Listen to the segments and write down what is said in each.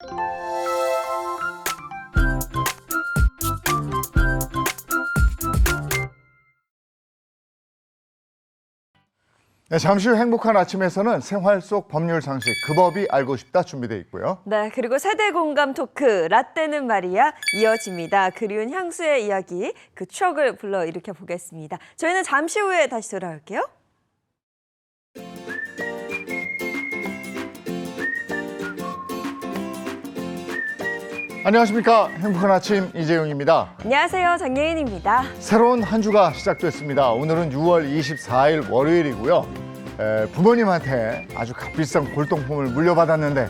네, 잠시 후 행복한 아침에서는 생활 속 법률 상식, 그 법이 알고 싶다 준비되어 있고요. 네, 그리고 세대 공감 토크, 라떼는 말이야 이어집니다. 그리운 향수의 이야기, 그 추억을 불러일으켜 보겠습니다. 저희는 잠시 후에 다시 돌아올게요. 안녕하십니까. 행복한 아침 이재용입니다. 안녕하세요, 장예인입니다. 새로운 한 주가 시작됐습니다. 오늘은 6월 24일 월요일이고요. 부모님한테 아주 값비싼 골동품을 물려받았는데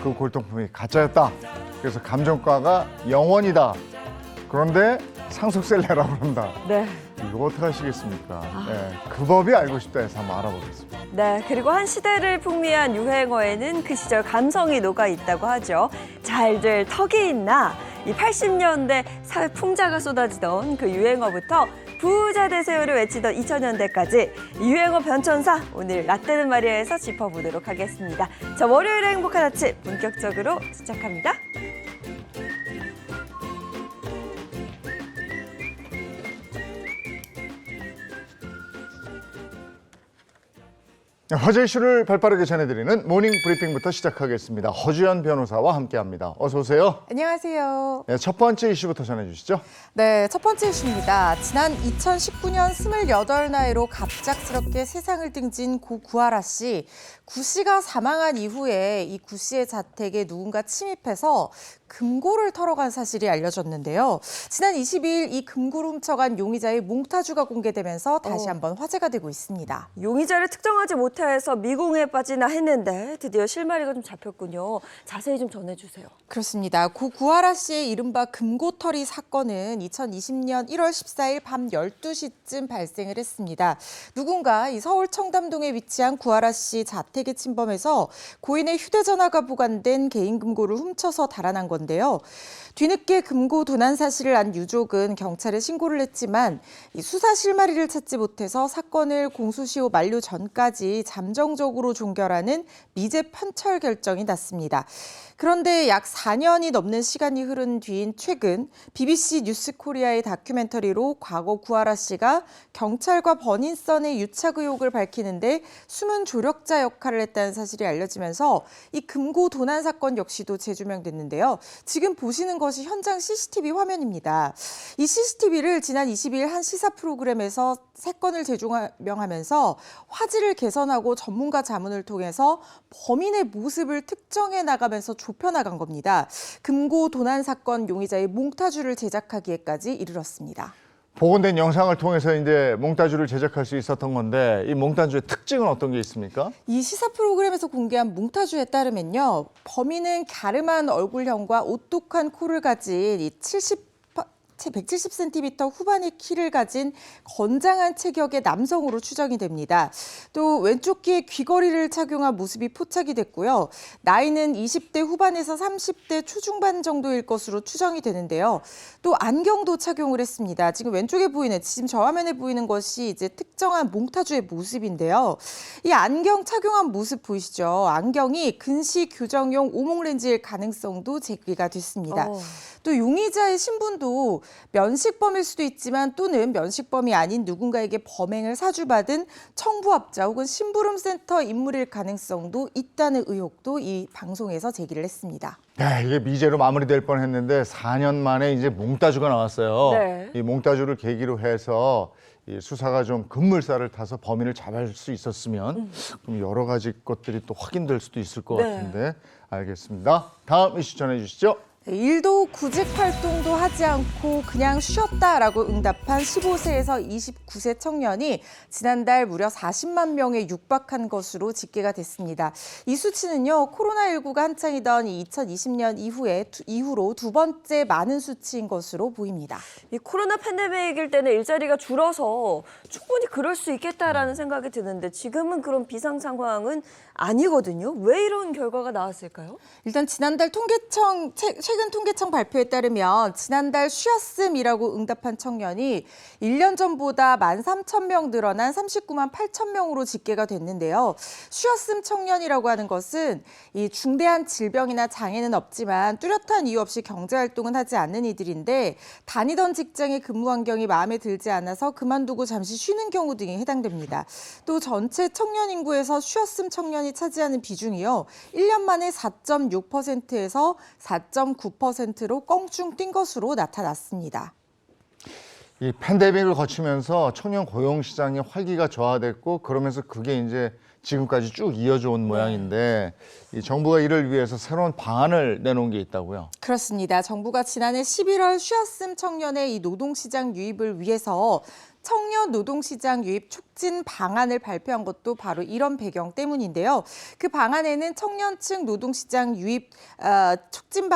그 골동품이 가짜였다. 그래서 감정가가 0원이다. 그런데 상속세를 내라고 그런다. 네. 이거 어떻게 하시겠습니까? 그 법이 알고 싶다 해서 한번 알아보겠습니다. 네, 그리고 한 시대를 풍미한 유행어에는 그 시절 감성이 녹아 있다고 하죠. 잘들 턱이 있나? 이 80년대 사회 풍자가 쏟아지던 그 유행어부터 부자 되세요를 외치던 2000년대까지 유행어 변천사, 오늘 라떼는 말이야에서 짚어보도록 하겠습니다. 자, 월요일의 행복한 아침 본격적으로 시작합니다. 화제 이슈를 발빠르게 전해드리는 모닝 브리핑부터 시작하겠습니다. 허주연 변호사와 함께합니다. 어서 오세요. 안녕하세요. 네, 첫 번째 이슈부터 전해주시죠. 네, 첫 번째 이슈입니다. 지난 2019년 28나이로 갑작스럽게 세상을 등진 고 구하라 씨. 구 씨가 사망한 이후에 이 구 씨의 자택에 누군가 침입해서 금고를 털어간 사실이 알려졌는데요. 지난 22일 이 금고를 훔쳐간 용의자의 몽타주가 공개되면서 다시 한번 화제가 되고 있습니다. 용의자를 특정하지 못해서 미궁에 빠지나 했는데 드디어 실마리가 좀 잡혔군요. 자세히 좀 전해주세요. 그렇습니다. 고 구하라 씨의 이른바 금고털이 사건은 2020년 1월 14일 밤 12시쯤 발생을 했습니다. 누군가 이 서울 청담동에 위치한 구하라 씨 자택에 침범해서 고인의 휴대전화가 보관된 개인 금고를 훔쳐서 달아난 건데요. 뒤늦게 금고 도난 사실을 안 유족은 경찰에 신고를 했지만 이 수사 실마리를 찾지 못해서 사건을 공소시효 만료 전까지 잠정적으로 종결하는 미제 편철 결정이 났습니다. 그런데 약 4년이 넘는 시간이 흐른 뒤인 최근 BBC 뉴스코리아의 다큐멘터리로 과거 구하라 씨가 경찰과 버닝썬의 유착 의혹을 밝히는데 숨은 조력자 역할을 했다는 사실이 알려지면서 이 금고 도난 사건 역시도 재조명됐는데요. 지금 보시는 것이 현장 CCTV 화면입니다. 이 CCTV를 지난 22일 한 시사 프로그램에서 사건을 재조명하면서 화질을 개선하고 전문가 자문을 통해서 범인의 모습을 특정해 나가면서 좁혀나간 겁니다. 금고 도난 사건 용의자의 몽타주를 제작하기에까지 이르렀습니다. 복원된 영상을 통해서 이제 몽타주를 제작할 수 있었던 건데 이 몽타주의 특징은 어떤 게 있습니까? 이 시사 프로그램에서 공개한 몽타주에 따르면요. 범인은 갸름한 얼굴형과 오똑한 코를 가진 이 170cm 후반의 키를 가진 건장한 체격의 남성으로 추정이 됩니다. 또 왼쪽 귀에 귀걸이를 착용한 모습이 포착이 됐고요. 나이는 20대 후반에서 30대 초중반 정도일 것으로 추정이 되는데요. 또 안경도 착용을 했습니다. 지금 왼쪽에 보이는, 지금 저 화면에 보이는 것이 이제 특정한 몽타주의 모습인데요. 이 안경 착용한 모습 보이시죠? 안경이 근시 교정용 오목렌즈일 가능성도 제기가 됐습니다. 또 용의자의 신분도 면식범일 수도 있지만 또는 면식범이 아닌 누군가에게 범행을 사주받은 청부업자 혹은 심부름센터 인물일 가능성도 있다는 의혹도 이 방송에서 제기를 했습니다. 네, 이게 미제로 마무리될 뻔했는데 4년 만에 이제 몽타주가 나왔어요. 네. 이 몽타주를 계기로 해서 이 수사가 좀 급물살을 타서 범인을 잡을 수 있었으면 그럼 여러 가지 것들이 또 확인될 수도 있을 것 네. 같은데 알겠습니다. 다음 이슈 전해주시죠. 일도 구직 활동도 하지 않고 그냥 쉬었다라고 응답한 15세에서 29세 청년이 지난달 무려 40만 명에 육박한 것으로 집계가 됐습니다. 이 수치는요, 코로나19가 한창이던 2020년 이후로 두 번째 많은 수치인 것으로 보입니다. 이 코로나 팬데믹일 때는 일자리가 줄어서 충분히 그럴 수 있겠다라는 생각이 드는데 지금은 그런 비상 상황은 아니거든요. 왜 이런 결과가 나왔을까요? 일단 지난달 통계청 최근 통계청 발표에 따르면 지난달 쉬었음이라고 응답한 청년이 1년 전보다 13,000명 늘어난 39만 8천 명으로 집계가 됐는데요. 쉬었음 청년이라고 하는 것은 이 중대한 질병이나 장애는 없지만 뚜렷한 이유 없이 경제활동은 하지 않는 이들인데 다니던 직장의 근무 환경이 마음에 들지 않아서 그만두고 잠시 쉬는 경우 등에 해당됩니다. 또 전체 청년 인구에서 쉬었음 청년이 차지하는 비중이요. 1년 만에 4.6%에서 4.9%로 껑충 뛴 것으로 나타났습니다. 이 팬데믹을 거치면서 청년 고용 시장의 활기가 저하됐고 그러면서 그게 이제 지금까지 쭉 이어져 온 모양인데 이 정부가 이를 위해서 새로운 방안을 내놓은 게 있다고요? 그렇습니다. 정부가 지난해 11월 쉬었음 청년의 이 노동시장 유입을 위해서 청년 노동시장 유입 촉진 방안을 발표한 것도 바로 이런 배경 때문인데요. 그 방안에는 청년층 노동시장 유입 촉진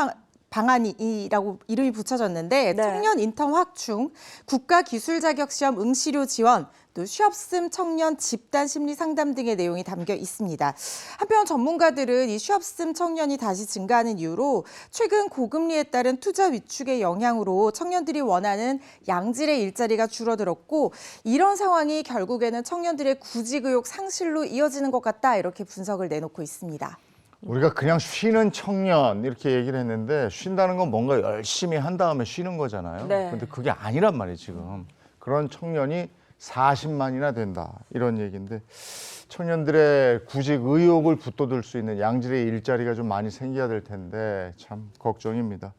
방안이라고 이름이 붙여졌는데 네. 청년 인턴 확충, 국가기술자격시험 응시료 지원, 또 쉬었음 청년 집단 심리 상담 등의 내용이 담겨 있습니다. 한편 전문가들은 이 쉬었음 청년이 다시 증가하는 이유로 최근 고금리에 따른 투자 위축의 영향으로 청년들이 원하는 양질의 일자리가 줄어들었고 이런 상황이 결국에는 청년들의 구직 의욕 상실로 이어지는 것 같다 이렇게 분석을 내놓고 있습니다. 우리가 그냥 쉬는 청년 이렇게 얘기를 했는데 쉰다는 건 뭔가 열심히 한 다음에 쉬는 거잖아요. 네. 근데 그게 아니란 말이에요, 지금. 그런 청년이 40만이나 된다. 이런 얘기인데 청년들의 구직 의욕을 붙돋을 수 있는 양질의 일자리가 좀 많이 생겨야 될 텐데 참 걱정입니다.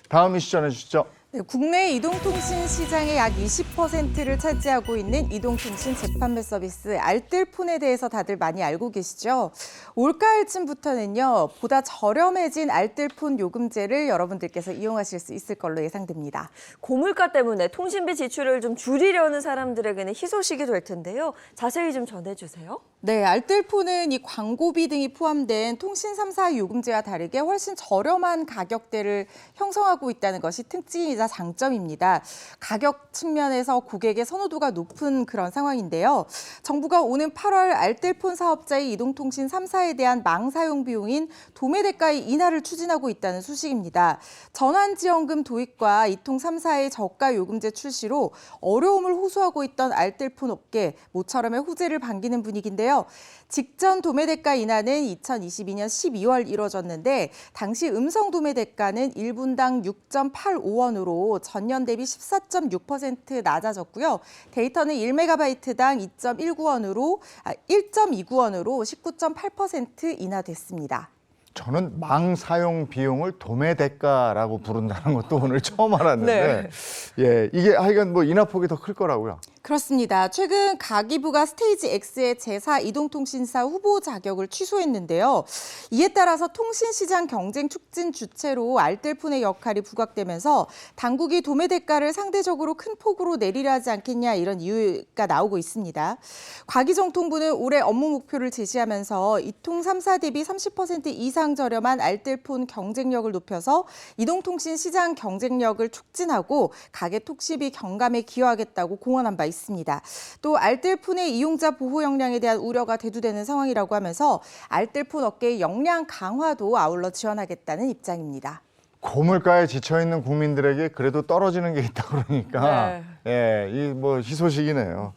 다음 이슈 전해주시죠. 네, 국내 이동통신 시장의 약 20%를 차지하고 있는 이동통신 재판매 서비스 알뜰폰에 대해서 다들 많이 알고 계시죠? 올가을쯤부터는요, 보다 저렴해진 알뜰폰 요금제를 여러분들께서 이용하실 수 있을 걸로 예상됩니다. 고물가 때문에 통신비 지출을 좀 줄이려는 사람들에게는 희소식이 될 텐데요. 자세히 좀 전해주세요. 네, 알뜰폰은 이 광고비 등이 포함된 통신 3사 요금제와 다르게 훨씬 저렴한 가격대를 형성하고 있다는 것이 특징이자 장점입니다. 가격 측면에서 고객의 선호도가 높은 그런 상황인데요. 정부가 오는 8월 알뜰폰 사업자의 이동통신 3사에 대한 망사용 비용인 도매대가의 인하를 추진하고 있다는 소식입니다. 전환지원금 도입과 이통 3사의 저가 요금제 출시로 어려움을 호소하고 있던 알뜰폰 업계 모처럼의 호재를 반기는 분위기인데요. 직전 도매대가 인하는 2022년 12월 이뤄졌는데 당시 음성 도매대가는 1분당 6.85원으로 전년 대비 14.6% 낮아졌고요. 데이터는 1메가바이트당 1.29원으로 19.8% 인하됐습니다. 저는 망사용 비용을 도매대가라고 부른다는 것도 오늘 처음 알았는데 예, 이게 하여간 뭐 인하폭이 더 클 거라고요. 그렇습니다. 최근 가기부가 스테이지 X의 제4 이동통신사 후보 자격을 취소했는데요. 이에 따라서 통신시장 경쟁 촉진 주체로 알뜰폰의 역할이 부각되면서 당국이 도매대가를 상대적으로 큰 폭으로 내리려 하지 않겠냐 이런 이유가 나오고 있습니다. 과기정통부는 올해 업무 목표를 제시하면서 이통 3사 대비 30% 이상 저렴한 알뜰폰 경쟁력을 높여서 이동통신 시장 경쟁력을 촉진하고 가계 톡시비 경감에 기여하겠다고 공언한 바 있습니다. 또 알뜰폰의 이용자 보호 역량에 대한 우려가 대두되는 상황이라고 하면서 알뜰폰 업계의 역량 강화도 아울러 지원하겠다는 입장입니다. 고물가에 지쳐있는 국민들에게 그래도 떨어지는 게 있다 그러니까 예, 이 뭐 희소식이네요.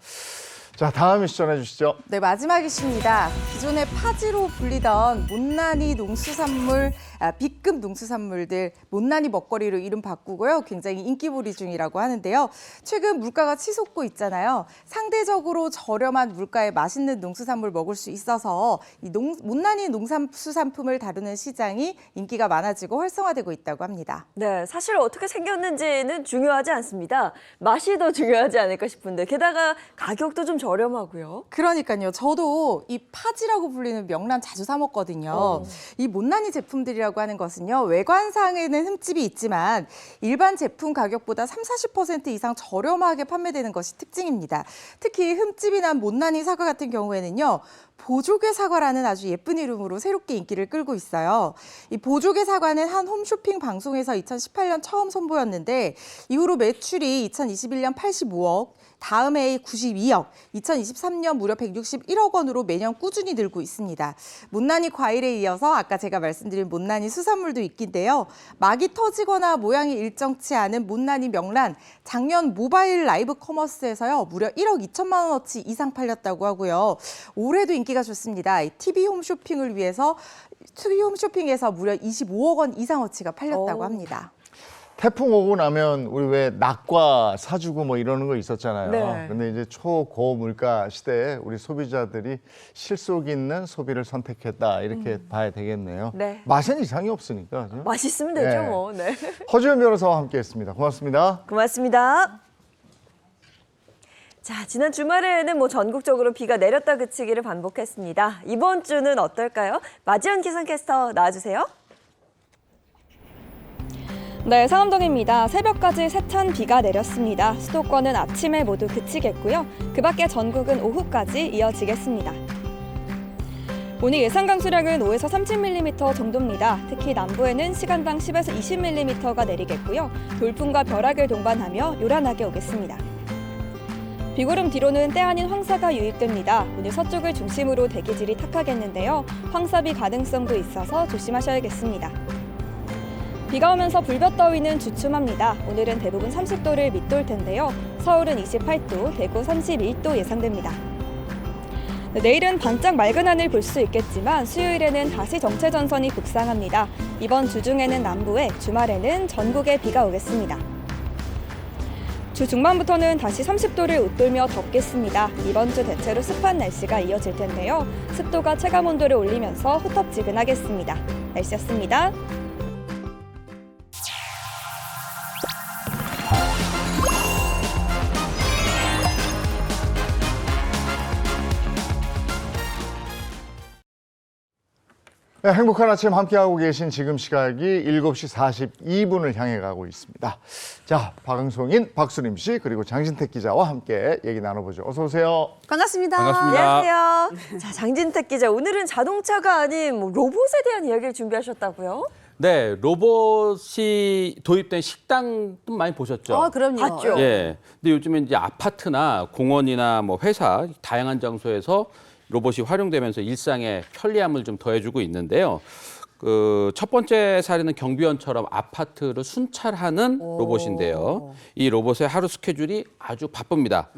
자, 다음 이슈 전해주시죠. 네, 마지막 이슈입니다. 기존에 파지로 불리던 못난이 농수산물, B급 농수산물들 못난이 먹거리로 이름 바꾸고요. 굉장히 인기몰이 중이라고 하는데요. 최근 물가가 치솟고 있잖아요. 상대적으로 저렴한 물가에 맛있는 농수산물 먹을 수 있어서 이 못난이 농수산품을 다루는 시장이 인기가 많아지고 활성화되고 있다고 합니다. 네, 사실 어떻게 생겼는지는 중요하지 않습니다. 맛이 더 중요하지 않을까 싶은데 게다가 가격도 좀 저렴하고요. 그러니까요. 저도 이 파지라고 불리는 명란 자주 사 먹거든요. 이 못난이 제품들이라고 하는 것은요. 외관상에는 흠집이 있지만 일반 제품 가격보다 30-40% 이상 저렴하게 판매되는 것이 특징입니다. 특히 흠집이 난 못난이 사과 같은 경우에는요. 보조개 사과라는 아주 예쁜 이름으로 새롭게 인기를 끌고 있어요. 이 보조개 사과는 한 홈쇼핑 방송에서 2018년 처음 선보였는데 이후로 매출이 2021년 85억, 다음 해에 92억, 2023년 무려 161억 원으로 매년 꾸준히 늘고 있습니다. 못난이 과일에 이어서 아까 제가 말씀드린 못난이 수산물도 있긴데요. 막이 터지거나 모양이 일정치 않은 못난이 명란, 작년 모바일 라이브 커머스에서요 무려 1억 2천만 원어치 이상 팔렸다고 하고요. 올해도 인기가 좋습니다. TV 홈쇼핑을 위해서 TV 홈쇼핑에서 무려 25억 원 이상어치가 팔렸다고 합니다. 태풍 오고 나면 우리 왜 낙과 사주고 뭐 이러는 거 있었잖아요. 네. 근데 이제 초고물가 시대에 우리 소비자들이 실속 있는 소비를 선택했다 이렇게 봐야 되겠네요. 네. 맛은 이상이 없으니까. 그죠? 맛있으면 되죠, 네. 뭐. 네. 허지연 변호사와 함께했습니다. 고맙습니다. 고맙습니다. 자, 지난 주말에는 뭐 전국적으로 비가 내렸다 그치기를 반복했습니다. 이번 주는 어떨까요? 마지연 기상캐스터 나와주세요. 네, 상암동입니다. 새벽까지 세찬 비가 내렸습니다. 수도권은 아침에 모두 그치겠고요. 그 밖에 전국은 오후까지 이어지겠습니다. 오늘 예상 강수량은 5에서 30mm 정도입니다. 특히 남부에는 시간당 10에서 20mm가 내리겠고요. 돌풍과 벼락을 동반하며 요란하게 오겠습니다. 비구름 뒤로는 때 아닌 황사가 유입됩니다. 오늘 서쪽을 중심으로 대기질이 탁하겠는데요. 황사비 가능성도 있어서 조심하셔야겠습니다. 비가 오면서 불볕더위는 주춤합니다. 오늘은 대부분 30도를 밑돌 텐데요. 서울은 28도, 대구 31도 예상됩니다. 내일은 반짝 맑은 하늘 볼 수 있겠지만 수요일에는 다시 정체전선이 북상합니다. 이번 주 중에는 남부에, 주말에는 전국에 비가 오겠습니다. 주 중반부터는 다시 30도를 웃돌며 덥겠습니다. 이번 주 대체로 습한 날씨가 이어질 텐데요. 습도가 체감온도를 올리면서 후텁지근하겠습니다. 날씨였습니다. 네, 행복한 아침 함께하고 계신 지금 시각이 7시 42분을 향해 가고 있습니다. 자, 방송인 박수림 씨 그리고 장진택 기자와 함께 얘기 나눠보죠. 어서 오세요. 반갑습니다. 안녕하세요. 자, 장진택 기자, 오늘은 자동차가 아닌 뭐 로봇에 대한 이야기를 준비하셨다고요? 네, 로봇이 도입된 식당도 많이 보셨죠? 그럼요. 봤죠. 예. 근데 요즘에 이제 아파트나 공원이나 뭐 회사 다양한 장소에서 로봇이 활용되면서 일상에 편리함을 좀 더해주고 있는데요. 그 첫 번째 사례는 경비원처럼 아파트를 순찰하는 로봇인데요. 이 로봇의 하루 스케줄이 아주 바쁩니다.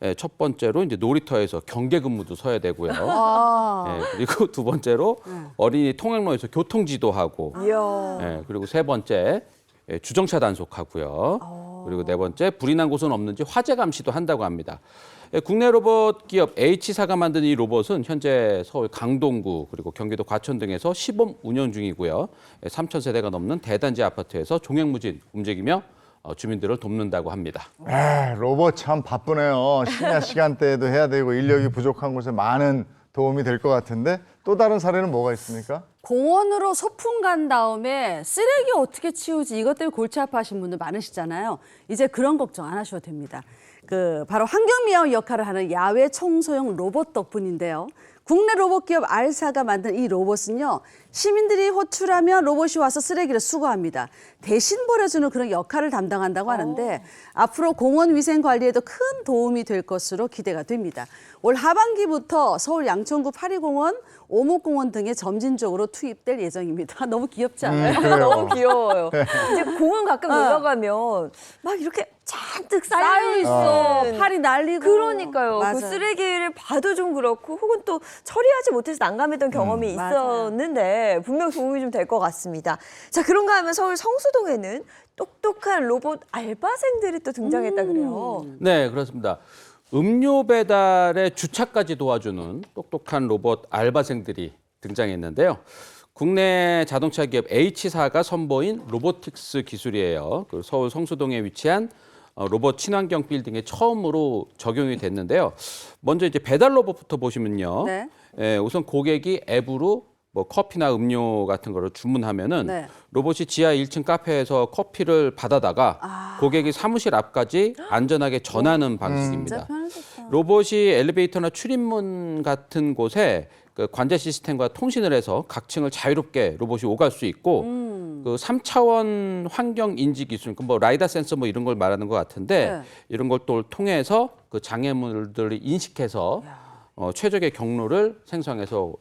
예, 첫 번째로 이제 놀이터에서 경계 근무도 서야 되고요. 예, 그리고 두 번째로 어린이 통학로에서 교통 지도하고, 이야. 예, 그리고 세 번째 주정차 단속하고요. 그리고 네 번째 불이 난 곳은 없는지 화재 감시도 한다고 합니다. 국내 로봇 기업 H사가 만든 이 로봇은 현재 서울 강동구 그리고 경기도 과천 등에서 시범 운영 중이고요. 3,000세대가 넘는 대단지 아파트에서 종횡무진 움직이며 주민들을 돕는다고 합니다. 로봇 참 바쁘네요. 심야 시간대에도 해야 되고 인력이 부족한 곳에 많은 도움이 될 것 같은데 또 다른 사례는 뭐가 있습니까? 공원으로 소풍 간 다음에 쓰레기 어떻게 치우지 이것 때문에 골치 아파하신 분들 많으시잖아요. 이제 그런 걱정 안 하셔도 됩니다. 바로 환경미화원 역할을 하는 야외 청소용 로봇 덕분인데요. 국내 로봇 기업 R사가 만든 이 로봇은요. 시민들이 호출하면 로봇이 와서 쓰레기를 수거합니다. 대신 버려주는 그런 역할을 담당한다고 하는데 앞으로 공원 위생 관리에도 큰 도움이 될 것으로 기대가 됩니다. 올 하반기부터 서울 양천구 파리공원, 오목공원 등에 점진적으로 투입될 예정입니다. 너무 귀엽지 않아요? 그래요. 너무 귀여워요. 이제 공원 가끔 놀러 가면 막 이렇게 잔뜩 쌓여 있어. 팔이 날리고. 그러니까요. 맞아요. 그 쓰레기를 봐도 좀 그렇고 혹은 또 처리하지 못해서 난감했던 경험이 있었는데 분명 도움이 좀 될 것 같습니다. 자, 그런가 하면 서울 성수동에는 똑똑한 로봇 알바생들이 또 등장했다 그래요. 네, 그렇습니다. 음료 배달의 주차까지 도와주는 똑똑한 로봇 알바생들이 등장했는데요. 국내 자동차 기업 H사가 선보인 로보틱스 기술이에요. 그 서울 성수동에 위치한 로봇 친환경 빌딩에 처음으로 적용이 됐는데요. 먼저 이제 배달 로봇부터 보시면요. 네. 우선 고객이 앱으로 뭐 커피나 음료 같은 거를 주문하면은 네. 로봇이 지하 1층 카페에서 커피를 받아다가 고객이 사무실 앞까지 안전하게 전하는 방식입니다. 진짜 편해졌다. 로봇이 엘리베이터나 출입문 같은 곳에 그 관제 시스템과 통신을 해서 각 층을 자유롭게 로봇이 오갈 수 있고 그 3차원 환경 인지 기술, 뭐 라이다 센서 뭐 이런 걸 말하는 것 같은데 네. 이런 것들 통해서 그 장애물들을 인식해서 최적의 경로를 생성해서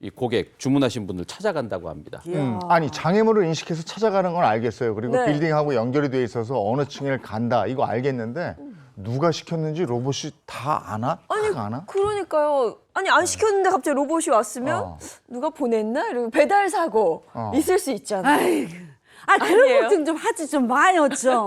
이 고객 주문하신 분을 찾아간다고 합니다. 아니 장애물을 인식해서 찾아가는 건 알겠어요. 그리고 네. 빌딩하고 연결이 돼 있어서 어느 층을 간다 이거 알겠는데 누가 시켰는지 로봇이 다 아나? 아니, 다 아나? 그러니까요. 아니 안 시켰는데 갑자기 로봇이 왔으면 어. 누가 보냈나? 이러고 배달 사고 있을 수 있잖아요. 아이고. 그런 아니에요? 걱정 좀 하지 좀 마요 좀.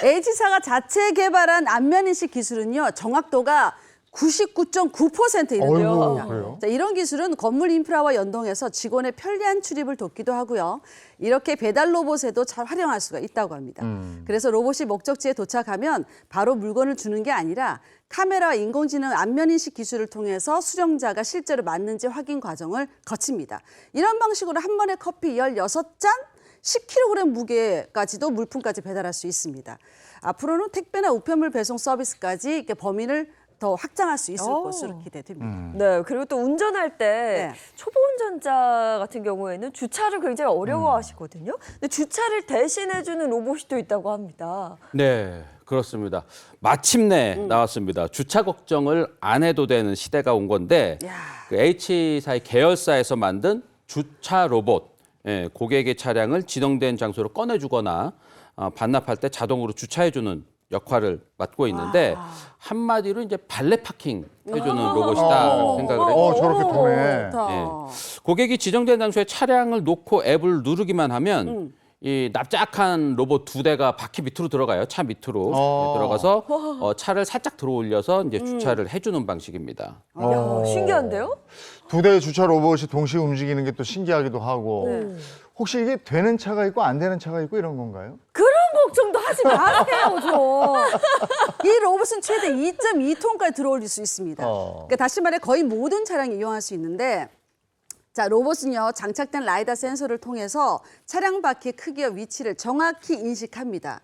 H사가 자체 개발한 안면인식 기술은요 정확도가 99.9% 이른대요. 어이구, 그래요? 자, 이런 기술은 건물 인프라와 연동해서 직원의 편리한 출입을 돕기도 하고요. 이렇게 배달 로봇에도 잘 활용할 수가 있다고 합니다. 그래서 로봇이 목적지에 도착하면 바로 물건을 주는 게 아니라 카메라와 인공지능 안면인식 기술을 통해서 수령자가 실제로 맞는지 확인 과정을 거칩니다. 이런 방식으로 한 번에 커피 16잔, 10kg 무게까지도 물품까지 배달할 수 있습니다. 앞으로는 택배나 우편물 배송 서비스까지 이렇게 범위를 더 확장할 수 있을 것으로 기대됩니다. 네, 그리고 또 운전할 때 네. 초보 운전자 같은 경우에는 주차를 굉장히 어려워하시거든요. 근데 주차를 대신해주는 로봇이 또 있다고 합니다. 네, 그렇습니다. 마침내 나왔습니다. 주차 걱정을 안 해도 되는 시대가 온 건데 그 H사의 계열사에서 만든 주차 로봇. 고객의 차량을 지정된 장소로 꺼내주거나 반납할 때 자동으로 주차해주는 역할을 맡고 있는데 한마디로 이제 발레 파킹 해주는 로봇이다 생각을 해요. 저렇게 도네. 예. 고객이 지정된 장소에 차량을 놓고 앱을 누르기만 하면 이 납작한 로봇 2대가 바퀴 밑으로 들어가요. 차 밑으로 들어가서 차를 살짝 들어 올려서 이제 주차를 해주는 방식입니다. 야, 신기한데요? 2대의 주차 로봇이 동시에 움직이는 게 또 신기하기도 하고 혹시 이게 되는 차가 있고 안 되는 차가 있고 이런 건가요? 그런 걱정도 하지 마세요 좀. 이 로봇은 최대 2.2톤까지 들어올릴 수 있습니다. 그러니까 다시 말해 거의 모든 차량이 이용할 수 있는데 자, 로봇은요 장착된 라이다 센서를 통해서 차량 바퀴의 크기와 위치를 정확히 인식합니다.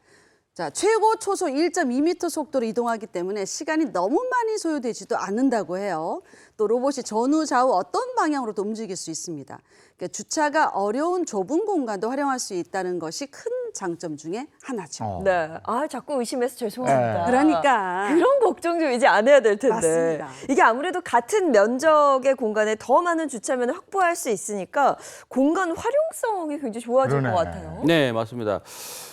자, 최고 초속 1.2m 속도로 이동하기 때문에 시간이 너무 많이 소요되지도 않는다고 해요. 또 로봇이 전후 좌우 어떤 방향으로도 움직일 수 있습니다. 그러니까 주차가 어려운 좁은 공간도 활용할 수 있다는 것이 큰 장점 중에 하나죠. 네. 아, 자꾸 의심해서 죄송합니다. 그러니까. 그런 걱정 좀 이제 안 해야 될 텐데. 맞습니다. 이게 아무래도 같은 면적의 공간에 더 많은 주차면을 확보할 수 있으니까 공간 활용성이 굉장히 좋아질 그러네. 것 같아요. 네, 맞습니다.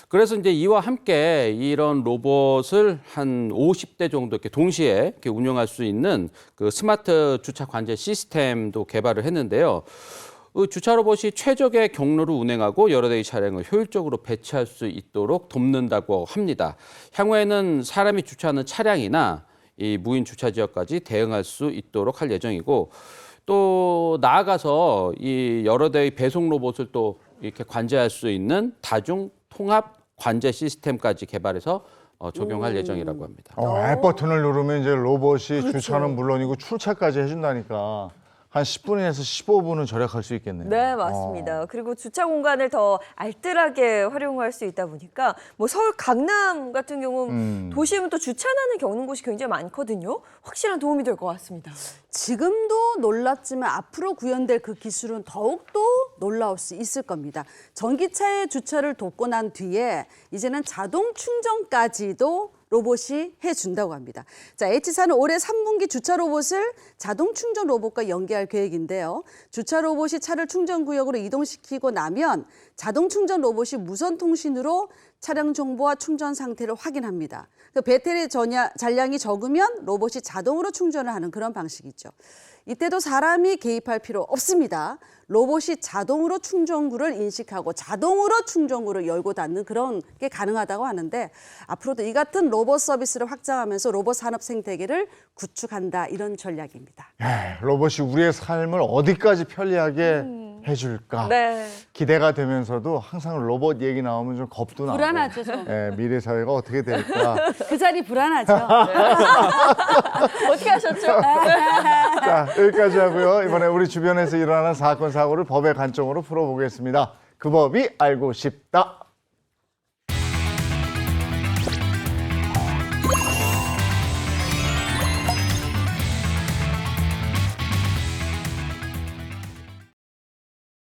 그래서 이제 이와 함께 이런 로봇을 한 50대 정도 이렇게 동시에 이렇게 운영할 수 있는 그 스마트 주차 관제 시스템도 개발을 했는데요. 그 주차 로봇이 최적의 경로를 운행하고 여러 대의 차량을 효율적으로 배치할 수 있도록 돕는다고 합니다. 향후에는 사람이 주차하는 차량이나 이 무인 주차 지역까지 대응할 수 있도록 할 예정이고 또 나아가서 이 여러 대의 배송 로봇을 또 이렇게 관제할 수 있는 다중 통합 관제 시스템까지 개발해서 적용할 예정이라고 합니다. 앱 버튼을 누르면 이제 로봇이 주차는 물론이고 출차까지 해준다니까 한 10분에서 15분은 절약할 수 있겠네요. 네, 맞습니다. 그리고 주차 공간을 더 알뜰하게 활용할 수 있다 보니까 뭐 서울 강남 같은 경우 도시면 또 주차난을 겪는 곳이 굉장히 많거든요. 확실한 도움이 될 것 같습니다. 지금도 놀랍지만 앞으로 구현될 그 기술은 더욱더 놀라울 수 있을 겁니다. 전기차의 주차를 돕고 난 뒤에 이제는 자동 충전까지도 로봇이 해준다고 합니다. 자, H사는 올해 3분기 주차 로봇을 자동 충전 로봇과 연계할 계획인데요. 주차 로봇이 차를 충전 구역으로 이동시키고 나면 자동 충전 로봇이 무선 통신으로 차량 정보와 충전 상태를 확인합니다. 그 배터리 잔량이 적으면 로봇이 자동으로 충전을 하는 그런 방식이죠. 이때도 사람이 개입할 필요 없습니다. 로봇이 자동으로 충전구를 인식하고 자동으로 충전구를 열고 닫는 그런 게 가능하다고 하는데 앞으로도 이 같은 로봇 서비스를 확장하면서 로봇 산업 생태계를 구축한다 이런 전략입니다. 로봇이 우리의 삶을 어디까지 편리하게 해줄까 네. 기대가 되면서도 항상 로봇 얘기 나오면 좀 겁도 나고 불안하죠, 좀. 미래 사회가 어떻게 될까. 그 자리 불안하죠. 어떻게 하셨죠? 자, 여기까지 하고요. 이번에 우리 주변에서 일어나는 사건 사고를 법의 관점으로 풀어보겠습니다. 그 법이 알고 싶다.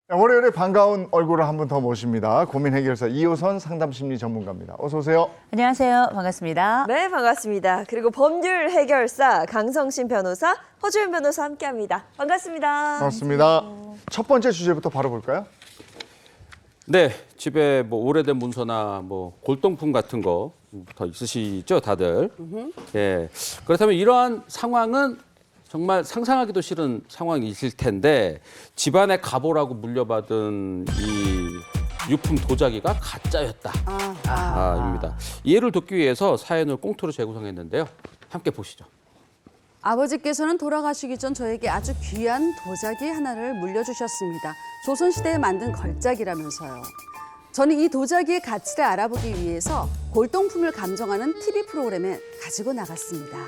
월요일에 반가운 얼굴을 한 분 더 모십니다. 고민 해결사 이호선 상담심리 전문가입니다. 어서 오세요. 안녕하세요. 반갑습니다. 네, 반갑습니다. 그리고 법률 해결사 강성신 변호사, 허주연 변호사 함께합니다. 반갑습니다. 반갑습니다. 첫 번째 주제부터 바로 볼까요? 네, 집에 뭐 오래된 문서나 뭐 골동품 같은 거 더 있으시죠, 다들? 예. 그렇다면 이러한 상황은 정말 상상하기도 싫은 상황이 있을 텐데 집안의 가보라고 물려받은 이 유품 도자기가 가짜였다. 입니다. 이해를 돕기 위해서 사연을 꽁트로 재구성했는데요. 함께 보시죠. 아버지께서는 돌아가시기 전 저에게 아주 귀한 도자기 하나를 물려주셨습니다. 조선시대에 만든 걸작이라면서요. 저는 이 도자기의 가치를 알아보기 위해서 골동품을 감정하는 TV 프로그램에 가지고 나갔습니다.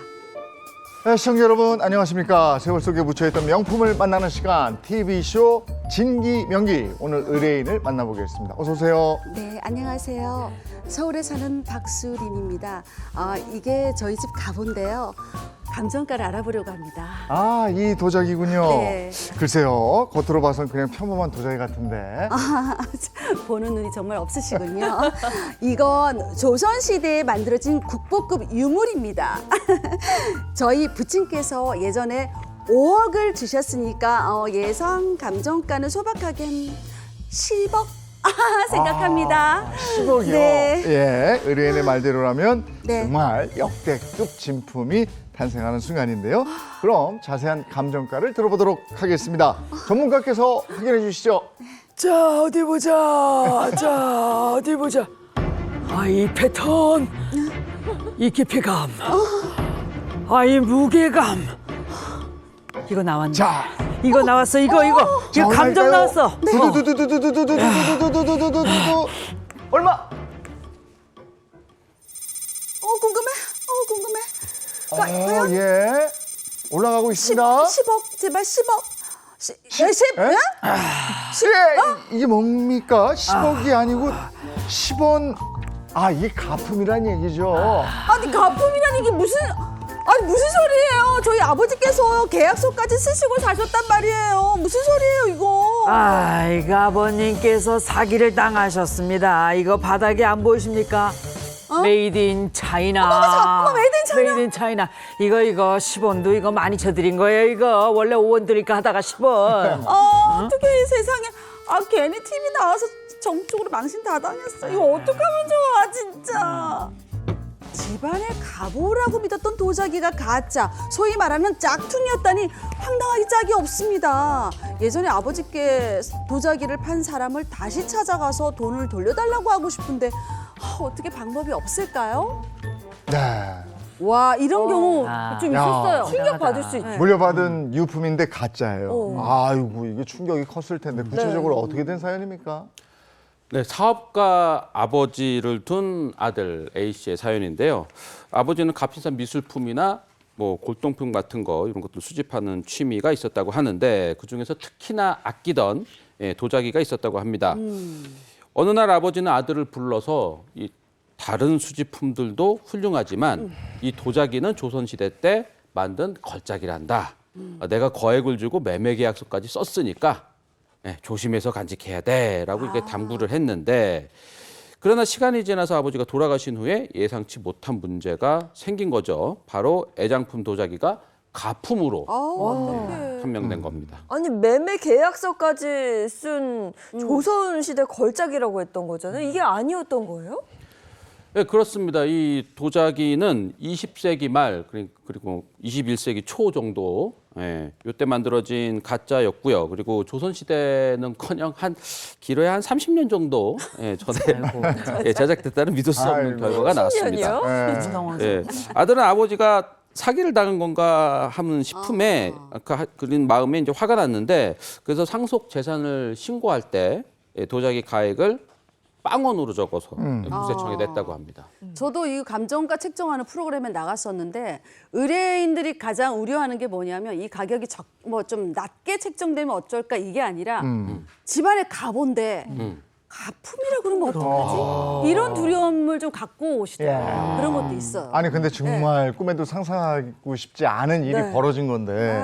네, 시청자 여러분 안녕하십니까. 세월 속에 묻혀있던 명품을 만나는 시간 TV쇼 진기명기. 오늘 의뢰인을 만나보겠습니다. 어서 오세요. 네, 안녕하세요. 서울에 사는 박수린입니다. 이게 저희 집 가본데요. 감정가를 알아보려고 합니다. 아, 이 도자기군요. 네. 글쎄요. 겉으로 봐선 그냥 평범한 도자기 같은데. 보는 눈이 정말 없으시군요. 이건 조선시대에 만들어진 국보급 유물입니다. 저희 부친께서 예전에 5억을 주셨으니까 예상 감정가는 소박하게 한 10억 생각합니다. 10억이요? 네. 예, 의뢰인의 말대로라면 네. 정말 역대급 진품이 탄생하는 순간인데요. 그럼 자세한 감정가를 들어보도록 하겠습니다. 전문가께서 확인해 주시죠. 자, 어디 보자. 자, 어디 보자. 아, 이 패턴, 이 깊이감, 아, 이 무게감. 이거 나왔네. 자, 이거 나왔어. 이거 감정 나왔어. 두두두두두두두두두두두두두두두두두두두. 얼마? 궁금해. 예. 올라가고 있습니다. 10억, 제발 10억. 10? 예? 이게 뭡니까? 10억이 아니고 10원. 아, 이게 가품이란 얘기죠. 아니 가품이라는 게 무슨 소리예요? 저희 아버지께서 계약서까지 쓰시고 사셨단 말이에요. 무슨 소리예요 이거? 아이고, 아버님께서 사기를 당하셨습니다. 이거 바닥에 안 보이십니까? 메이드 인 차이나. 어머, 메이드 인 차이나. 메이드 인 차이나. 이거 10원도 이거 많이 쳐드린 거예요. 이거 원래 5원 드릴까 하다가 10원. 어떻게 세상에 괜히 TV 나와서 정적으로 망신 다 당했어. 이거 어떡하면 좋아 진짜. 집안의 가보라고 믿었던 도자기가 가짜, 소위 말하는 짝퉁이었다니 황당하기 짝이 없습니다. 예전에 아버지께 도자기를 판 사람을 다시 찾아가서 돈을 돌려달라고 하고 싶은데 어떻게 방법이 없을까요? 네. 와, 이런 경우 좀 야. 있었어요. 충격 받을 수 있죠. 물려받은 유품인데 가짜예요. 아이고, 이게 충격이 컸을 텐데 구체적으로 어떻게 된 사연입니까? 네, 사업가 아버지를 둔 아들 A 씨의 사연인데요. 아버지는 값비싼 미술품이나 뭐 골동품 같은 거 이런 것들 수집하는 취미가 있었다고 하는데 그 중에서 특히나 아끼던 도자기가 있었다고 합니다. 어느 날 아버지는 아들을 불러서 이 다른 수집품들도 훌륭하지만 이 도자기는 조선시대 때 만든 걸작이란다. 내가 거액을 주고 매매 계약서까지 썼으니까 조심해서 간직해야 돼라고 이렇게 당부를 했는데 그러나 시간이 지나서 아버지가 돌아가신 후에 예상치 못한 문제가 생긴 거죠. 바로 애장품 도자기가 가품으로 판명된 겁니다. 아니 매매 계약서까지 쓴 조선시대 걸작이라고 했던 거잖아요. 이게 아니었던 거예요? 네, 그렇습니다. 이 도자기는 20세기 말 그리고 21세기 초 정도 이때 만들어진 가짜였고요. 그리고 조선시대는커녕 길어야 한 30년 정도 전에 제작됐다는 믿을 수 없는 아이고. 결과가 나왔습니다. 30년이요? 네. 아들은 아버지가 사기를 당한 건가 하는 싶음에 그린 마음에 이제 화가 났는데 그래서 상속 재산을 신고할 때 도자기 가액을 빵원으로 적어서 국세청에 냈다고 합니다. 저도 이 감정가 책정하는 프로그램에 나갔었는데 의뢰인들이 가장 우려하는 게 뭐냐면 이 가격이 좀 낮게 책정되면 어쩔까 이게 아니라 집안에 가본데 가품이라 그러면 어떡하지? 이런 두려움을 좀 갖고 오시더라고요. 그런 것도 있어요. 아니 근데 정말 꿈에도 상상하고 싶지 않은 일이 네. 벌어진 건데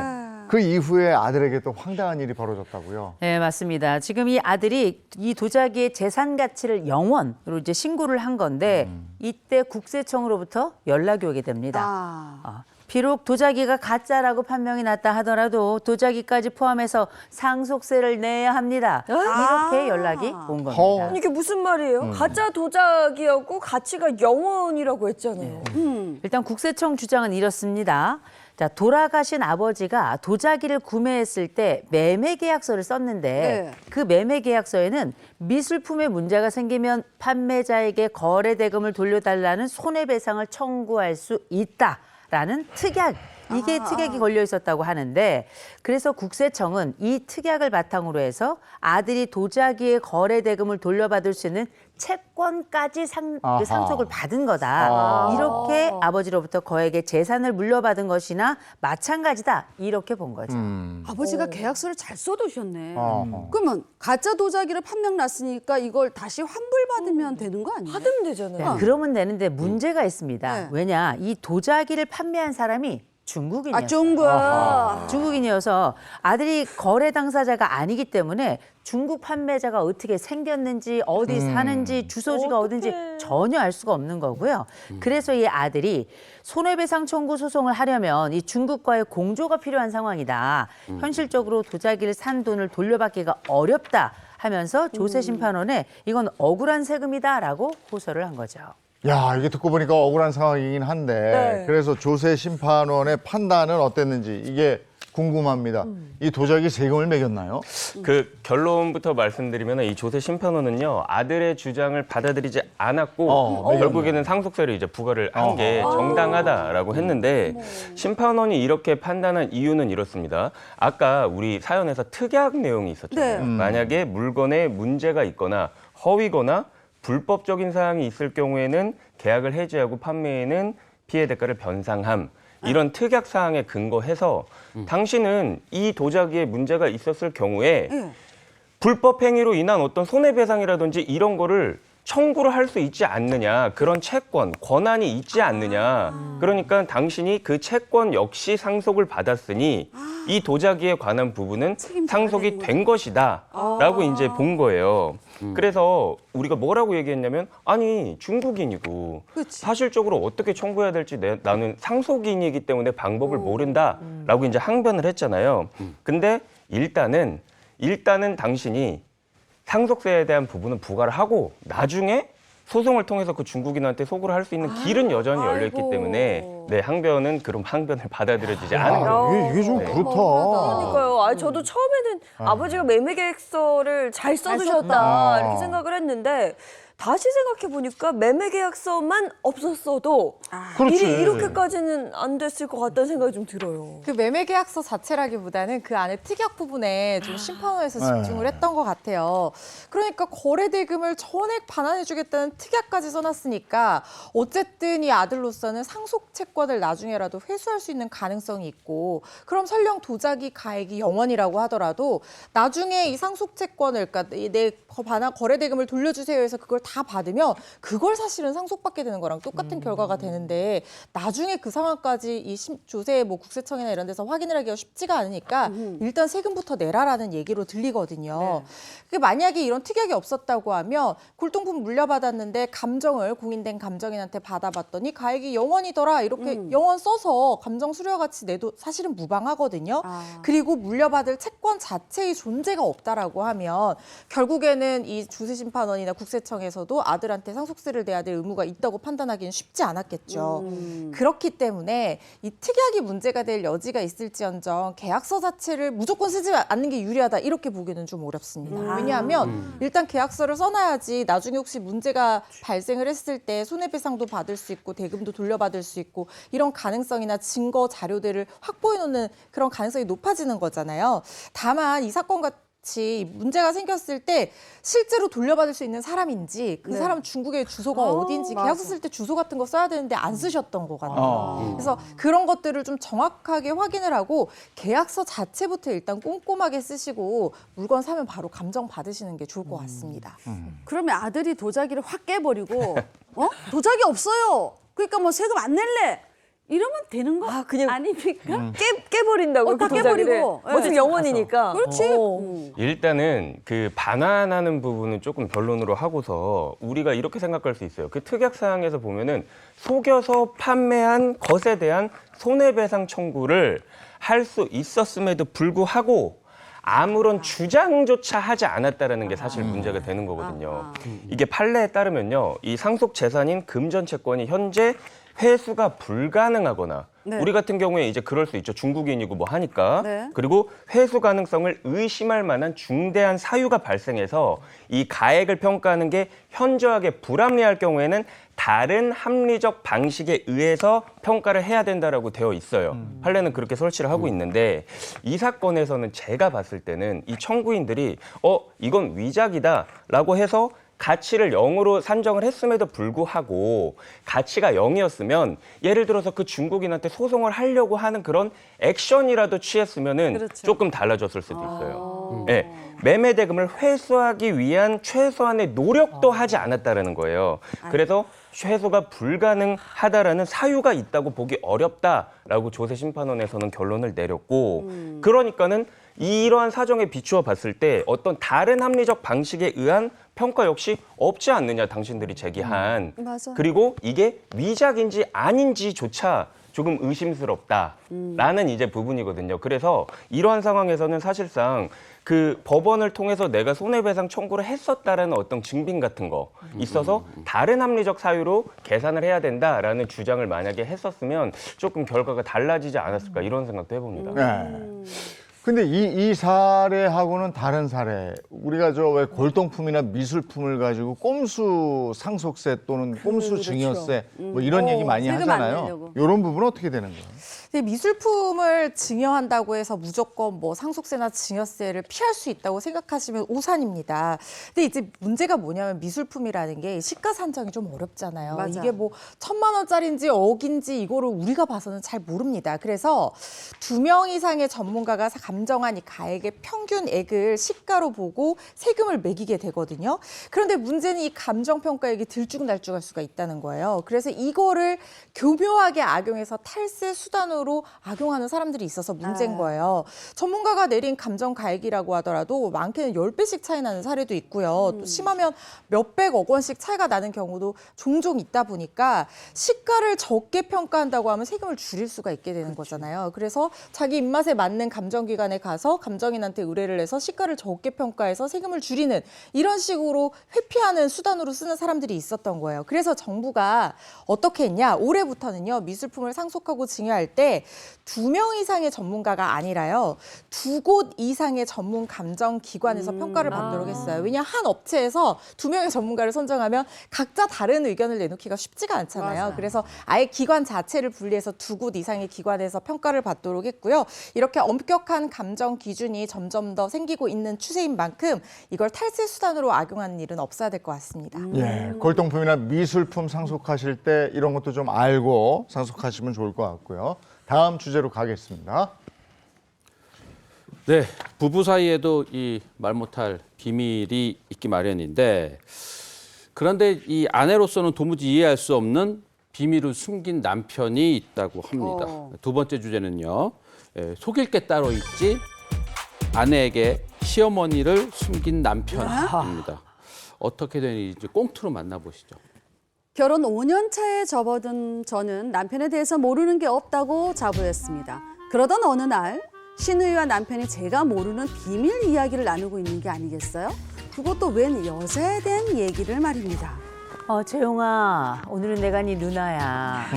그 이후에 아들에게 또 황당한 일이 벌어졌다고요. 네, 맞습니다. 지금 이 아들이 이 도자기의 재산 가치를 0원으로 이제 신고를 한 건데 이때 국세청으로부터 연락이 오게 됩니다. 비록 도자기가 가짜라고 판명이 났다 하더라도 도자기까지 포함해서 상속세를 내야 합니다. 이렇게 연락이 온 겁니다. 이게 무슨 말이에요? 가짜 도자기였고 가치가 0원이라고 했잖아요. 일단 국세청 주장은 이렇습니다. 자, 돌아가신 아버지가 도자기를 구매했을 때 매매 계약서를 썼는데 네. 그 매매 계약서에는 미술품에 문제가 생기면 판매자에게 거래 대금을 돌려달라는 손해배상을 청구할 수 있다라는 특약, 이게 특약이 걸려 있었다고 하는데 그래서 국세청은 이 특약을 바탕으로 해서 아들이 도자기의 거래 대금을 돌려받을 수 있는 채권까지 상속을 받은 거다. 이렇게 아버지로부터 거액의 재산을 물려받은 것이나 마찬가지다. 이렇게 본 거죠. 아버지가 계약서를 잘 써두셨네. 어허. 그러면 가짜 도자기를 판명 났으니까 이걸 다시 환불받으면 되는 거 아니에요? 받으면 네, 되잖아요. 그러면 되는데 문제가 있습니다. 네. 왜냐, 이 도자기를 판매한 사람이 중국인이었어요. 중국. 중국인이어서 아들이 거래 당사자가 아니기 때문에 중국 판매자가 어떻게 생겼는지 어디 사는지 주소지가 어딘지 전혀 알 수가 없는 거고요. 그래서 이 아들이 손해배상 청구 소송을 하려면 이 중국과의 공조가 필요한 상황이다. 현실적으로 도자기를 산 돈을 돌려받기가 어렵다 하면서 조세 심판원에 이건 억울한 세금이다라고 호소를 한 거죠. 야, 이게 듣고 보니까 억울한 상황이긴 한데 네. 그래서 조세 심판원의 판단은 어땠는지 이게 궁금합니다. 이 도자기 세금을 매겼나요? 그 결론부터 말씀드리면 이 조세 심판원은요 아들의 주장을 받아들이지 않았고 결국에는 상속세를 이제 부과를 한 게 정당하다라고 했는데 심판원이 이렇게 판단한 이유는 이렇습니다. 아까 우리 사연에서 특약 내용이 있었잖아요. 네. 만약에 물건에 문제가 있거나 허위거나 불법적인 사항이 있을 경우에는 계약을 해지하고 판매에는 피해 대가를 변상함. 이런 특약 사항에 근거해서 당신은 이 도자기에 문제가 있었을 경우에 불법 행위로 인한 어떤 손해배상이라든지 이런 거를 청구를 할 수 있지 않느냐. 그런 채권, 권한이 있지 않느냐. 그러니까 당신이 그 채권 역시 상속을 받았으니 이 도자기에 관한 부분은 상속이 된 것이다. 라고 이제 본 거예요. 그래서 우리가 뭐라고 얘기했냐면 아니 중국인이고 사실적으로 어떻게 청구해야 될지 나는 상속인이기 때문에 방법을 모른다라고 이제 항변을 했잖아요. 근데 일단은 당신이 상속세에 대한 부분은 부과를 하고 나중에 소송을 통해서 그 중국인한테 소구를 할 수 있는 길은 여전히 열려 있기 때문에 네, 항변은 그런 항변을 받아들여지지 않은 거예요. 이게 좀 네. 그렇다. 그러니까요. 저도 처음에는 아버지가 매매 계약서를 잘 써두셨다 이렇게 생각을 했는데 다시 생각해 보니까 매매 계약서만 없었어도 그렇지. 일이 이렇게까지는 안 됐을 것 같다는 생각이 좀 들어요. 그 매매 계약서 자체라기보다는 그 안에 특약 부분에 좀 심판원에서 집중을 했던 것 같아요. 그러니까 거래 대금을 전액 반환해주겠다는 특약까지 써놨으니까 어쨌든 이 아들로서는 상속 채권을 나중에라도 회수할 수 있는 가능성이 있고 그럼 설령 도자기 가액이 0원이라고 하더라도 나중에 이 상속 채권을 그러니까 내 거래 대금을 돌려주세요 해서 그걸 다 받으면 그걸 사실은 상속받게 되는 거랑 똑같은 결과가 되는데 나중에 그 상황까지 이 조세 뭐 국세청이나 이런 데서 확인을 하기가 쉽지가 않으니까 일단 세금부터 내라라는 얘기로 들리거든요. 그게 만약에 이런 특약이 없었다고 하면 골동품 물려받았는데 감정을 공인된 감정인한테 받아봤더니 가액이 0원이더라 이렇게 0원 써서 감정 수료가치 내도 사실은 무방하거든요. 그리고 물려받을 채권 자체의 존재가 없다라고 하면 결국에는 이 조세심판원이나 국세청에서도 아들한테 상속세를 내야 될 의무가 있다고 판단하기는 쉽지 않았겠죠. 그렇기 때문에 이 특약이 문제가 될 여지가 있을지언정 계약서 자체를 무조건 쓰지 않는 게 유리하다 이렇게 보기는 좀 어렵습니다. 왜냐하면 일단 계약서를 써놔야지 나중에 혹시 문제가 발생을 했을 때 손해배상도 받을 수 있고 대금도 돌려받을 수 있고 이런 가능성이나 증거 자료들을 확보해 놓는 그런 가능성이 높아지는 거잖아요. 다만 이 사건 같이 문제가 생겼을 때 실제로 돌려받을 수 있는 사람인지 그 사람 중국의 주소가 어딘지 계약서 쓸 때 주소 같은 거 써야 되는데 안 쓰셨던 것 같아요. 그래서 그런 것들을 좀 정확하게 확인을 하고 계약서 자체부터 일단 꼼꼼하게 쓰시고 물건 사면 바로 감정 받으시는 게 좋을 것 같습니다. 그러면 아들이 도자기를 확 깨버리고 도자기 없어요. 그러니까 뭐 세금 안 낼래. 이러면 되는 거 그냥 아닙니까? 깨버린다고 다 그 도자기를. 깨버리고. 어차피 네. 영원이니까. 그렇지. 일단은 그 반환하는 부분은 조금 변론으로 하고서 우리가 이렇게 생각할 수 있어요. 그 특약사항에서 보면은 속여서 판매한 것에 대한 손해배상 청구를 할 수 있었음에도 불구하고 아무런 주장조차 하지 않았다라는 게 사실 문제가 되는 거거든요. 이게 판례에 따르면요, 이 상속 재산인 금전 채권이 현재 회수가 불가능하거나 네. 우리 같은 경우에 이제 그럴 수 있죠. 중국인이고 뭐 하니까. 네. 그리고 회수 가능성을 의심할 만한 중대한 사유가 발생해서 이 가액을 평가하는 게 현저하게 불합리할 경우에는 다른 합리적 방식에 의해서 평가를 해야 된다라고 되어 있어요. 판례는 그렇게 설치를 하고 있는데 이 사건에서는 제가 봤을 때는 이 청구인들이 이건 위작이다라고 해서 가치를 0으로 산정을 했음에도 불구하고 가치가 0이었으면 예를 들어서 그 중국인한테 소송을 하려고 하는 그런 액션이라도 취했으면은 그렇죠. 조금 달라졌을 수도 있어요. 네, 매매 대금을 회수하기 위한 최소한의 노력도 하지 않았다라는 거예요. 그래서 회수가 불가능하다라는 사유가 있다고 보기 어렵다라고 조세 심판원에서는 결론을 내렸고 그러니까는 이러한 사정에 비추어 봤을 때 어떤 다른 합리적 방식에 의한 평가 역시 없지 않느냐, 당신들이 제기한. 맞아. 그리고 이게 위작인지 아닌지조차 조금 의심스럽다라는 이제 부분이거든요. 그래서 이러한 상황에서는 사실상 그 법원을 통해서 내가 손해배상 청구를 했었다라는 어떤 증빙 같은 거 있어서 다른 합리적 사유로 계산을 해야 된다라는 주장을 만약에 했었으면 조금 결과가 달라지지 않았을까 이런 생각도 해봅니다. 네. 근데 이 사례하고는 다른 사례. 우리가 저 왜 골동품이나 미술품을 가지고 꼼수 상속세 또는 꼼수 증여세 뭐 이런 얘기 많이 세금 안 하잖아요. 내려고. 이런 부분은 어떻게 되는 거예요? 근데 미술품을 증여한다고 해서 무조건 뭐 상속세나 증여세를 피할 수 있다고 생각하시면 오산입니다. 근데 이제 문제가 뭐냐면 미술품이라는 게 시가 산정이 좀 어렵잖아요. 맞아. 이게 뭐 1,000만 원짜리인지 억인지 이거를 우리가 봐서는 잘 모릅니다. 그래서 2명 이상의 전문가가 감정한 이 가액의 평균액을 시가로 보고 세금을 매기게 되거든요. 그런데 문제는 이 감정평가액이 들쭉날쭉할 수가 있다는 거예요. 그래서 이거를 교묘하게 악용해서 탈세 수단으로 악용하는 사람들이 있어서 문제인 거예요. 전문가가 내린 감정 가액이라고 하더라도 많게는 10배씩 차이 나는 사례도 있고요. 또 심하면 몇백억 원씩 차이가 나는 경우도 종종 있다 보니까 시가를 적게 평가한다고 하면 세금을 줄일 수가 있게 되는 거잖아요. 그래서 자기 입맛에 맞는 감정기관에 가서 감정인한테 의뢰를 해서 시가를 적게 평가해서 세금을 줄이는 이런 식으로 회피하는 수단으로 쓰는 사람들이 있었던 거예요. 그래서 정부가 어떻게 했냐? 올해부터는요, 미술품을 상속하고 증여할 때 2명 이상의 전문가가 아니라요, 2곳 이상의 전문 감정 기관에서 평가를 받도록 했어요. 왜냐하면 한 업체에서 2명의 전문가를 선정하면 각자 다른 의견을 내놓기가 쉽지가 않잖아요. 맞아요. 그래서 아예 기관 자체를 분리해서 2곳 이상의 기관에서 평가를 받도록 했고요. 이렇게 엄격한 감정 기준이 점점 더 생기고 있는 추세인 만큼 이걸 탈세 수단으로 악용하는 일은 없어야 될 것 같습니다. 예, 골동품이나 미술품 상속하실 때 이런 것도 좀 알고 상속하시면 좋을 것 같고요. 다음 주제로 가겠습니다. 네, 부부 사이에도 이 말 못할 비밀이 있기 마련인데 그런데 이 아내로서는 도무지 이해할 수 없는 비밀을 숨긴 남편이 있다고 합니다. 두 번째 주제는요. 속일 게 따로 있지 아내에게 시어머니를 숨긴 남편입니다. 어떻게 된 일인지 꽁트로 만나보시죠. 결혼 5년 차에 접어든 저는 남편에 대해서 모르는 게 없다고 자부했습니다. 그러던 어느 날 신우이와 남편이 제가 모르는 비밀 이야기를 나누고 있는 게 아니겠어요? 그것도 웬 여자에 대한 얘기를 말입니다. 재용아, 오늘은 내가 네 누나야.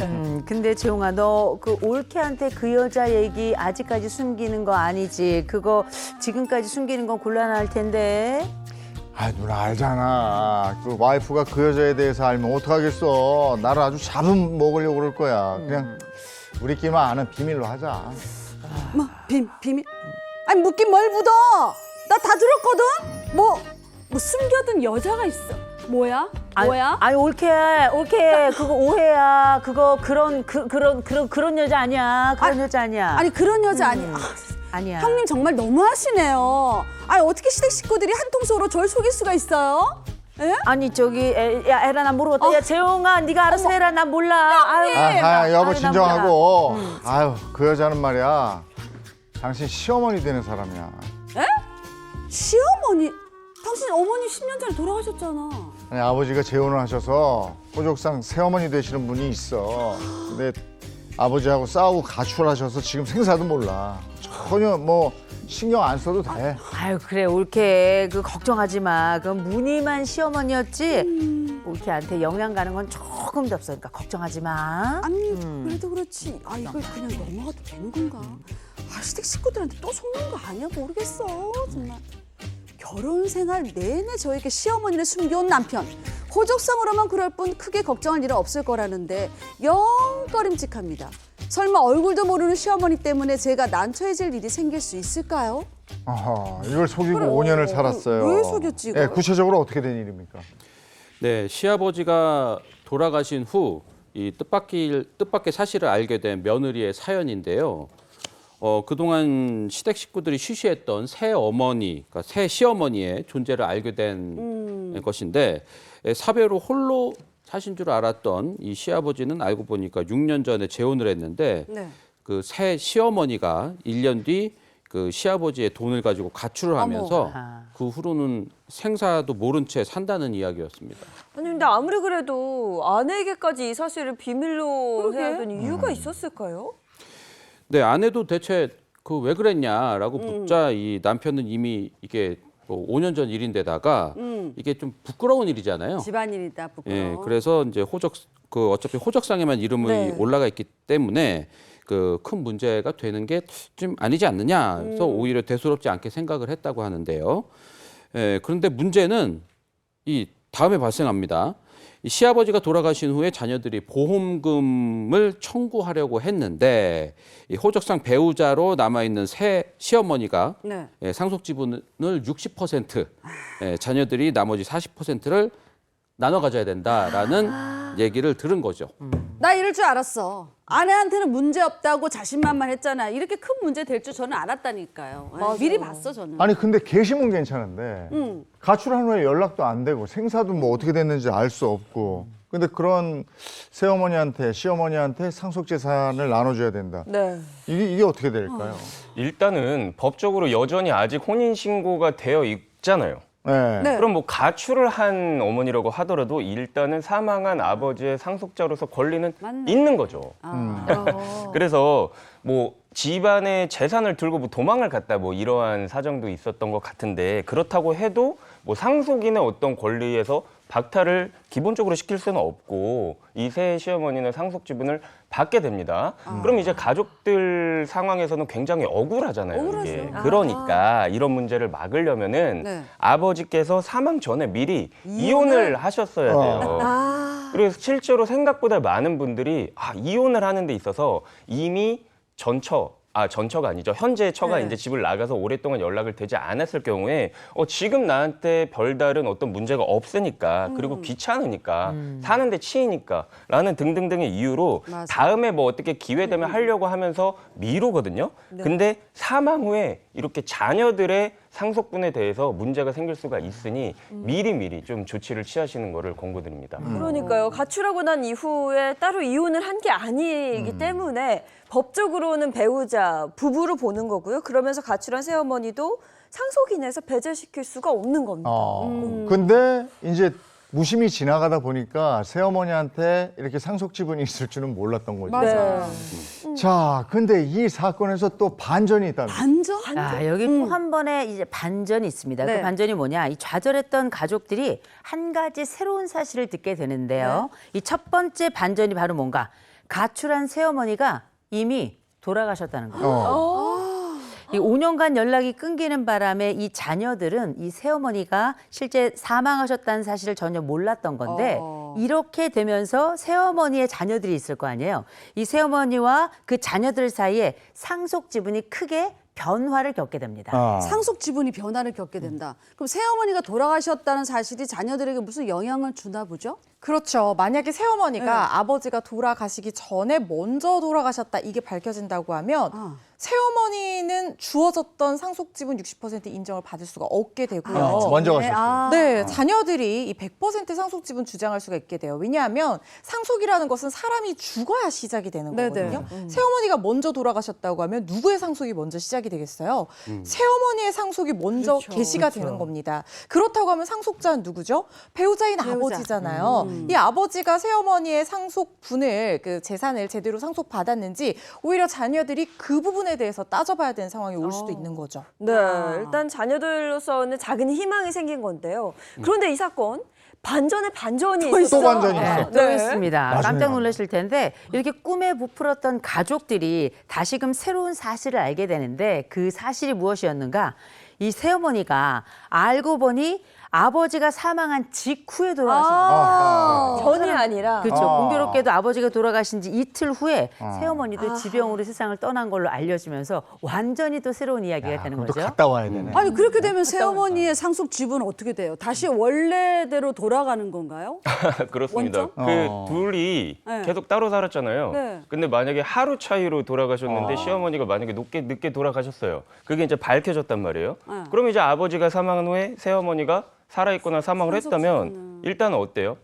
근데 재용아, 너 그 올케한테 그 여자 얘기 아직까지 숨기는 거 아니지? 그거 지금까지 숨기는 건 곤란할 텐데. 아, 누나 알잖아. 그 와이프가 그 여자에 대해서 알면 어떡하겠어. 나를 아주 잡아먹으려고 그럴 거야. 그냥 우리끼리만 아는 비밀로 하자. 뭐 비밀? 아니 묻긴 뭘 묻어? 나 다 들었거든. 뭐 숨겨둔 여자가 있어. 뭐야? 뭐야? 아니 올케 그거 오해야. 그거 그런 여자 아니야. 그런 여자 아니야. 아니 그런 여자 아니야. 아니야. 형님 정말 너무하시네요. 아니 어떻게 시댁 식구들이 한 통속으로 절 속일 수가 있어요? 아니 저기 야 에라 나 모르겠다. 야 재용아 네가 알아서 해라. 나 몰라. 아유, 여보 나 진정하고. 아유, 그 여자는 말이야. 당신 시어머니 되는 사람이야. 시어머니? 당신 어머니 10년 전에 돌아가셨잖아. 아니, 아버지가 재혼을 하셔서 호적상 새어머니 되시는 분이 있어. 근데 아버지하고 싸우고 가출하셔서 지금 생사도 몰라. 전혀 뭐 신경 안 써도 돼. 아유 그래 올케 그 걱정하지 마. 그 무늬만 시어머니였지. 올케한테 영향 가는 건 조금도 없어. 그러니까 걱정하지 마. 아니 그래도 그렇지. 아 이걸 그냥 넘어가도 되는 건가? 아 시댁 식구들한테 또 속는 거 아니야? 모르겠어 정말. 결혼 생활 내내 저에게 시어머니를 숨겨온 남편. 호적상으로만 그럴 뿐 크게 걱정할 일은 없을 거라는데 영 꺼림칙합니다. 설마 얼굴도 모르는 시어머니 때문에 제가 난처해질 일이 생길 수 있을까요? 아하, 이걸 속이고 그래, 5년을 살았어요. 왜 속였지, 이걸? 예, 구체적으로 어떻게 된 일입니까? 네, 시아버지가 돌아가신 후 이 뜻밖의 사실을 알게 된 며느리의 사연인데요. 그동안 시댁 식구들이 쉬쉬했던 새 어머니, 그러니까 새 시어머니의 존재를 알게 된 것인데 사별후 홀로 사신 줄 알았던 이 시아버지는 알고 보니까 6년 전에 재혼을 했는데 네. 그 새 시어머니가 1년 뒤 그 시아버지의 돈을 가지고 가출을 하면서 그 후로는 생사도 모른 채 산다는 이야기였습니다. 아니 근데 아무리 그래도 아내에게까지 이 사실을 비밀로 그러게. 해야 하던 이유가 있었을까요? 네, 아내도 대체 그 왜 그랬냐라고 묻자 이 남편은 이미 이게 뭐 5년 전 일인데다가 이게 좀 부끄러운 일이잖아요. 집안일이다 부끄러워. 예, 그래서 이제 어차피 호적상에만 이름이 네. 올라가 있기 때문에 그 큰 문제가 되는 게 좀 아니지 않느냐. 그래서 오히려 대수롭지 않게 생각을 했다고 하는데요. 예, 그런데 문제는 이 다음에 발생합니다. 이 시아버지가 돌아가신 후에 자녀들이 보험금을 청구하려고 했는데 이 호적상 배우자로 남아있는 새 시어머니가 네. 예, 상속 지분을 60%, 예, 자녀들이 나머지 40%를 나눠 가져야 된다라는 얘기를 들은 거죠. 나 이럴 줄 알았어. 아내한테는 문제 없다고 자신만만했잖아. 이렇게 큰 문제 될 줄 저는 알았다니까요. 미리 봤어 저는. 아니 근데 계시면 괜찮은데 가출한 후에 연락도 안 되고 생사도 뭐 어떻게 됐는지 알 수 없고 근데 그런 새어머니한테 시어머니한테 상속 재산을 나눠줘야 된다. 네. 이게 어떻게 될까요? 일단은 법적으로 여전히 아직 혼인 신고가 되어 있잖아요. 네. 네. 그럼 뭐 가출을 한 어머니라고 하더라도 일단은 사망한 아버지의 상속자로서 권리는 맞네. 있는 거죠. 아. 그래서 뭐 집안의 재산을 들고 뭐 도망을 갔다 뭐 이러한 사정도 있었던 것 같은데 그렇다고 해도 뭐 상속인의 어떤 권리에서 박탈을 기본적으로 시킬 수는 없고 이 새 시어머니는 상속 지분을 받게 됩니다. 그럼 이제 가족들 상황에서는 굉장히 억울하잖아요. 억울하죠. 이게. 그러니까 이런 문제를 막으려면은 네. 아버지께서 사망 전에 미리 이혼을 하셨어야 돼요. 그래서 실제로 생각보다 많은 분들이 이혼을 하는 데 있어서 이미 전처가 아니죠. 현재 처가 이제 집을 나가서 오랫동안 연락을 되지 않았을 경우에 지금 나한테 별다른 어떤 문제가 없으니까 그리고 귀찮으니까 사는데 치이니까 라는 등등등의 이유로 맞아. 다음에 뭐 어떻게 기회 되면 하려고 하면서 미루거든요. 근데 사망 후에 이렇게 자녀들의 상속분에 대해서 문제가 생길 수가 있으니 미리미리 좀 조치를 취하시는 거를 권고드립니다. 그러니까요. 가출하고 난 이후에 따로 이혼을 한 게 아니기 때문에 법적으로는 배우자, 부부로 보는 거고요. 그러면서 가출한 새어머니도 상속인에서 배제시킬 수가 없는 겁니다. 근데 이제 무심히 지나가다 보니까 새어머니한테 이렇게 상속 지분이 있을 줄은 몰랐던 거죠. 맞아요. 자, 근데 이 사건에서 또 반전이 있답니다. 반전? 여기 또 한 번의 이제 반전이 있습니다. 네. 그 반전이 뭐냐? 이 좌절했던 가족들이 한 가지 새로운 사실을 듣게 되는데요. 이 첫 번째 반전이 바로 뭔가? 가출한 새어머니가 이미 돌아가셨다는 거예요. 이 5년간 연락이 끊기는 바람에 이 자녀들은 이 새어머니가 실제 사망하셨다는 사실을 전혀 몰랐던 건데 이렇게 되면서 새어머니의 자녀들이 있을 거 아니에요. 이 새어머니와 그 자녀들 사이에 상속 지분이 크게 변화를 겪게 됩니다. 상속 지분이 변화를 겪게 된다. 그럼 새어머니가 돌아가셨다는 사실이 자녀들에게 무슨 영향을 주나 보죠? 그렇죠. 만약에 새어머니가 아버지가 돌아가시기 전에 먼저 돌아가셨다 이게 밝혀진다고 하면 새어머니는 주어졌던 상속지분 60% 인정을 받을 수가 없게 되고요. 먼저 네, 가셨어요. 네, 자녀들이 이 100% 상속지분 주장할 수가 있게 돼요. 왜냐하면 상속이라는 것은 사람이 죽어야 시작이 되는 네네. 거거든요. 새어머니가 먼저 돌아가셨다고 하면 누구의 상속이 먼저 시작이 되겠어요? 새어머니의 상속이 먼저 그렇죠, 개시가 그렇죠. 되는 겁니다. 그렇다고 하면 상속자는 누구죠? 배우자인 아버지잖아요. 이 아버지가 새어머니의 상속분을 그 재산을 제대로 상속받았는지 오히려 자녀들이 그 부분에 대해서 따져봐야 되는 상황이 올 수도 있는 거죠. 네, 일단 자녀들로서는 작은 희망이 생긴 건데요. 그런데 이 사건 반전에 반전이 또 있었어요. 반전이 있어. 또 있습니다. 나중에 깜짝 놀라실 텐데 이렇게 꿈에 부풀었던 가족들이 다시금 새로운 사실을 알게 되는데 그 사실이 무엇이었는가? 이 새어머니가 알고 보니 아버지가 사망한 직후에 돌아가신 거예요. 전이 아니라 그렇죠. 공교롭게도 아버지가 돌아가신 지 이틀 후에 아. 새어머니도 지병으로 세상을 떠난 걸로 알려지면서 완전히 또 새로운 이야기가 되는 그럼 또 거죠. 갔다 와야 되네. 아니 그렇게 되면 새어머니의 상속 지분은 어떻게 돼요? 다시 원래대로 돌아가는 건가요? 그렇습니다. 원점? 그 둘이 네. 계속 따로 살았잖아요. 네. 근데 만약에 하루 차이로 돌아가셨는데 시어머니가 만약에 늦게 돌아가셨어요. 그게 이제 밝혀졌단 말이에요. 네. 그럼 이제 아버지가 사망한 후에 새어머니가 살아있거나 사망을 했다면 일단 어때요?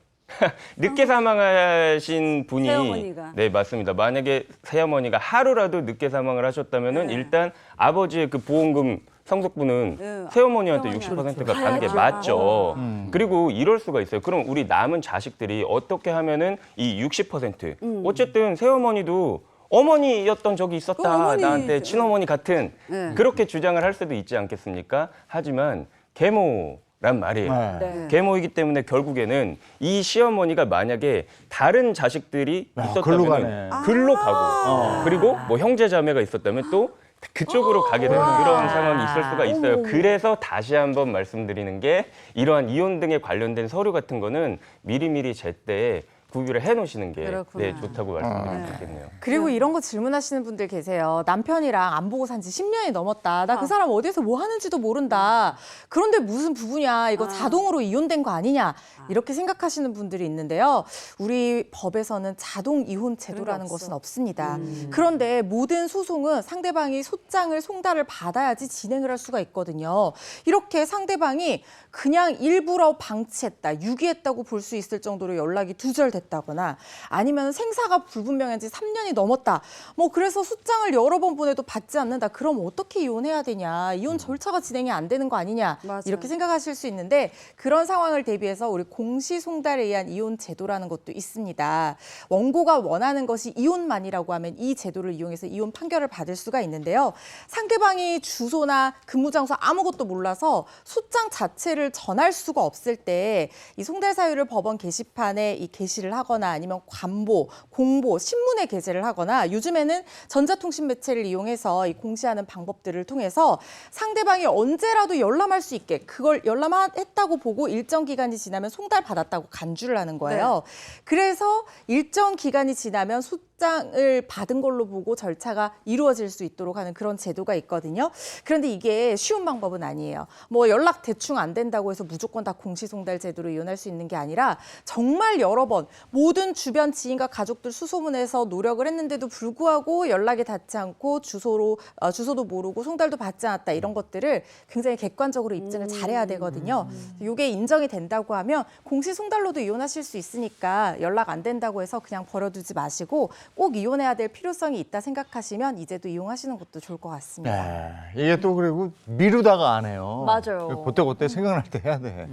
늦게 사망하신 분이 새어머니가. 네 맞습니다. 만약에 새어머니가 하루라도 늦게 사망을 하셨다면은 일단 아버지의 그 보험금 성속분은 네. 새어머니한테 새어머니한테 60%가 가는 게 맞죠. 그리고 이럴 수가 있어요. 그럼 우리 남은 자식들이 어떻게 하면은 이 60% 어쨌든 새어머니도 어머니였던 적이 있었다. 어머니. 나한테 친어머니 같은 네. 그렇게 주장을 할 수도 있지 않겠습니까? 하지만 계모란 말이에요. 네. 계모이기 때문에 결국에는 이 시어머니가 만약에 다른 자식들이 글로 있었다면 가네. 글로 가고 그리고 뭐 형제 자매가 있었다면 또 그쪽으로 가게 되는 그런 상황이 있을 수가 있어요. 그래서 다시 한번 말씀드리는 게 이러한 이혼 등에 관련된 서류 같은 거는 미리미리 제때 구비를 해놓으시는 게 그렇구나. 네, 좋다고 말씀드리겠네요. 그리고 이런 거 질문하시는 분들 계세요. 남편이랑 안 보고 산 지 10년이 넘었다. 나 그 사람 어디에서 뭐 하는지도 모른다. 그런데 무슨 부부냐. 이거 자동으로 이혼된 거 아니냐. 이렇게 생각하시는 분들이 있는데요. 우리 법에서는 자동 이혼 제도라는 것은 없습니다. 그런데 모든 소송은 상대방이 소장을 송달을 받아야지 진행을 할 수가 있거든요. 이렇게 상대방이 그냥 일부러 방치했다, 유기했다고 볼 수 있을 정도로 연락이 두절됐다거나 아니면 생사가 불분명한 지 3년이 넘었다. 뭐 그래서 소장을 여러 번 보내도 받지 않는다. 그럼 어떻게 이혼해야 되냐. 이혼 절차가 진행이 안 되는 거 아니냐. 맞아요. 이렇게 생각하실 수 있는데 그런 상황을 대비해서 우리 공시송달에 의한 이혼 제도라는 것도 있습니다. 원고가 원하는 것이 이혼만이라고 하면 이 제도를 이용해서 이혼 판결을 받을 수가 있는데요. 상대방이 주소나 근무 장소 아무것도 몰라서 소장 자체를 전할 수가 없을 때 이 송달 사유를 법원 게시판에 이 게시를 하거나 아니면 관보, 공보, 신문에 게재를 하거나 요즘에는 전자통신 매체를 이용해서 이 공시하는 방법들을 통해서 상대방이 언제라도 열람할 수 있게 그걸 열람했다고 보고 일정 기간이 지나면 송달받았다고 간주를 하는 거예요. 그래서 일정 기간이 지나면 소장을 받은 걸로 보고 절차가 이루어질 수 있도록 하는 그런 제도가 있거든요. 그런데 이게 쉬운 방법은 아니에요. 뭐 연락 대충 안 된다고 해서 무조건 다 공시송달 제도로 이혼할 수 있는 게 아니라 정말 여러 번 모든 주변 지인과 가족들 수소문해서 노력을 했는데도 불구하고 연락이 닿지 않고 주소도 모르고 송달도 받지 않았다 이런 것들을 굉장히 객관적으로 입증을 잘해야 되거든요. 이게 인정이 된다고 하면 공시송달로도 이혼하실 수 있으니까 연락 안 된다고 해서 그냥 버려두지 마시고 꼭 이혼해야 될 필요성이 있다 생각하시면 이제도 이용하시는 것도 좋을 것 같습니다. 네, 이게 또 그리고 미루다가 안 해요. 맞아요. 그때 생각날 때 해야 돼.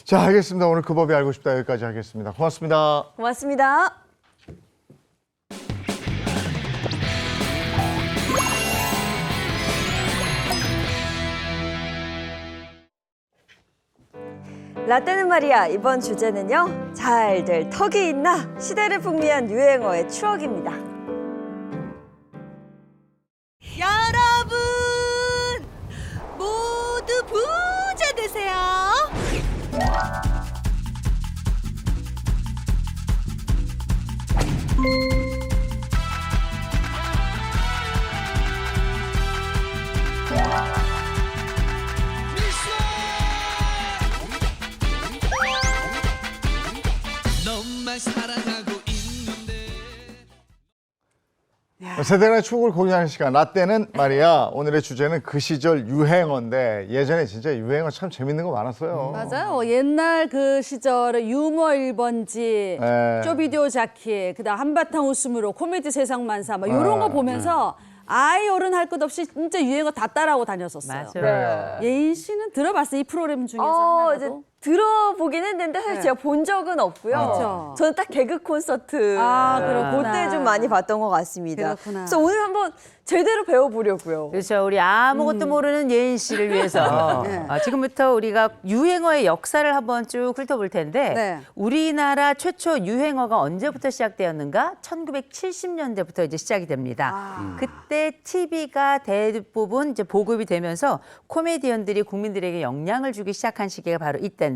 자, 알겠습니다. 오늘 그 법이 알고 싶다 여기까지 하겠습니다. 고맙습니다. 고맙습니다. 라떼는 말이야. 이번 주제는요. 잘들 턱이 있나? 시대를 풍미한 유행어의 추억입니다. 여러분 모두 부자 되세요. 세대 간의 추억을 공유하는 시간 라떼는 말이야. 오늘의 주제는 그 시절 유행어인데 예전에 진짜 유행어 참 재밌는 거 많았어요. 맞아요. 옛날 그 시절에 유머 1번지, 네. 쪼비디오 자켓, 그다음 한바탕 웃음으로 코미디 세상만사 막 이런 거 보면서 아이 어른 할 것 없이 진짜 유행어 다 따라하고 다녔었어요. 맞아요. 예인 씨는 들어봤어요? 이 프로그램 중에서 이제 하나라도? 들어보긴 했는데 사실 네. 제가 본 적은 없고요. 그렇죠. 저는 딱 개그 콘서트 그렇구나. 그때 좀 많이 봤던 것 같습니다. 그렇구나. 그래서 오늘 한번 제대로 배워보려고요. 그렇죠. 우리 아무것도 모르는 예인 씨를 위해서 네. 지금부터 우리가 유행어의 역사를 한번 쭉 훑어볼 텐데 네. 우리나라 최초 유행어가 언제부터 시작되었는가? 1970년대부터 이제 시작이 됩니다. 그때 TV가 대부분 이제 보급이 되면서 코미디언들이 국민들에게 영향을 주기 시작한 시기가 바로 이때인데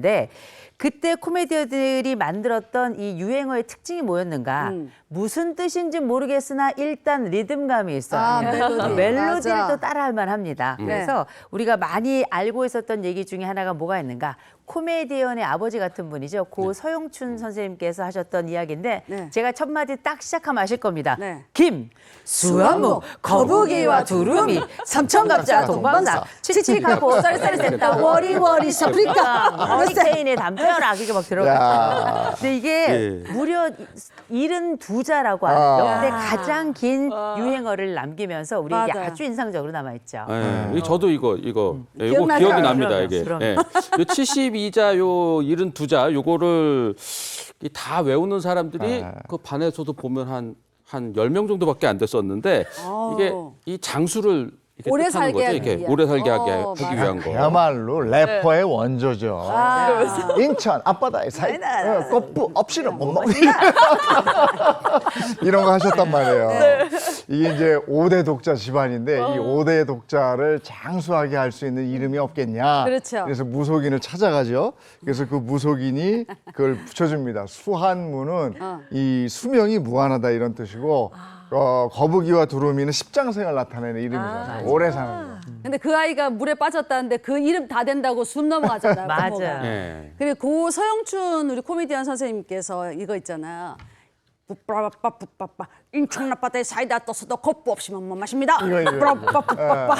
그때 코미디언들이 만들었던 이 유행어의 특징이 뭐였는가? 무슨 뜻인지 모르겠으나 일단 리듬감이 있어요. 멜로디. 멜로디를 맞아. 또 따라할 만합니다. 그래서 우리가 많이 알고 있었던 얘기 중에 하나가 뭐가 있는가? 코미디언의 아버지 같은 분이죠. 고 서영춘 선생님께서 하셨던 이야기인데 네. 제가 첫 마디 딱 시작하면 아실 겁니다. 네. 김, 수완무, 거북이와 두루미, 삼천갑자, 동방사, 칙칙하고 쌀쌀이 센다, 워리워리 서프리카, 허리케인에 담벼락 이게 막 들어가요. 야. 근데 이게 무려 72자라고 하는 역대 가장 긴 유행어를 남기면서 우리에게 맞아요. 아주 인상적으로 남아있죠. 예, 저도 이거 기억나죠? 기억이 납니다. 그럼요, 이게 그럼요. 예. 요 72자, 요 72자 요거를 다 외우는 사람들이 그 반에서도 보면 한 10명 정도밖에 안 됐었는데 이게 이 장수를 이렇게 오래 뜻하는 살게 거죠. 하기 이렇게 위한. 오래 살게 하기 맞아요. 위한 거. 그야말로 래퍼의 원조죠. 아. 인천 앞바다의 사이 꽃부 없이는 못 먹. 이런 거 하셨단 말이에요. 이게 이제 5대 독자 집안인데 이 5대 독자를 장수하게 할 수 있는 이름이 없겠냐. 그렇죠. 그래서 무속인을 찾아가죠. 그래서 그 무속인이 그걸 붙여줍니다. 수한무는 이 수명이 무한하다 이런 뜻이고 거북이와 두루미는 십장생을 나타내는 이름이잖아요. 오래 사는 거. 근데 그 아이가 물에 빠졌다는데 그 이름 다 된다고 숨 넘어가잖아요. 맞아요. 부모가. 예. 그리고 고 서영춘 우리 코미디언 선생님께서 이거 있잖아요. 뿌빠빠 뿌빠빠 인천 앞바다에 사이다 떠서도 컵부 없이만 못 마십니다. 이거. 뿌빠빠 뿌빠빠.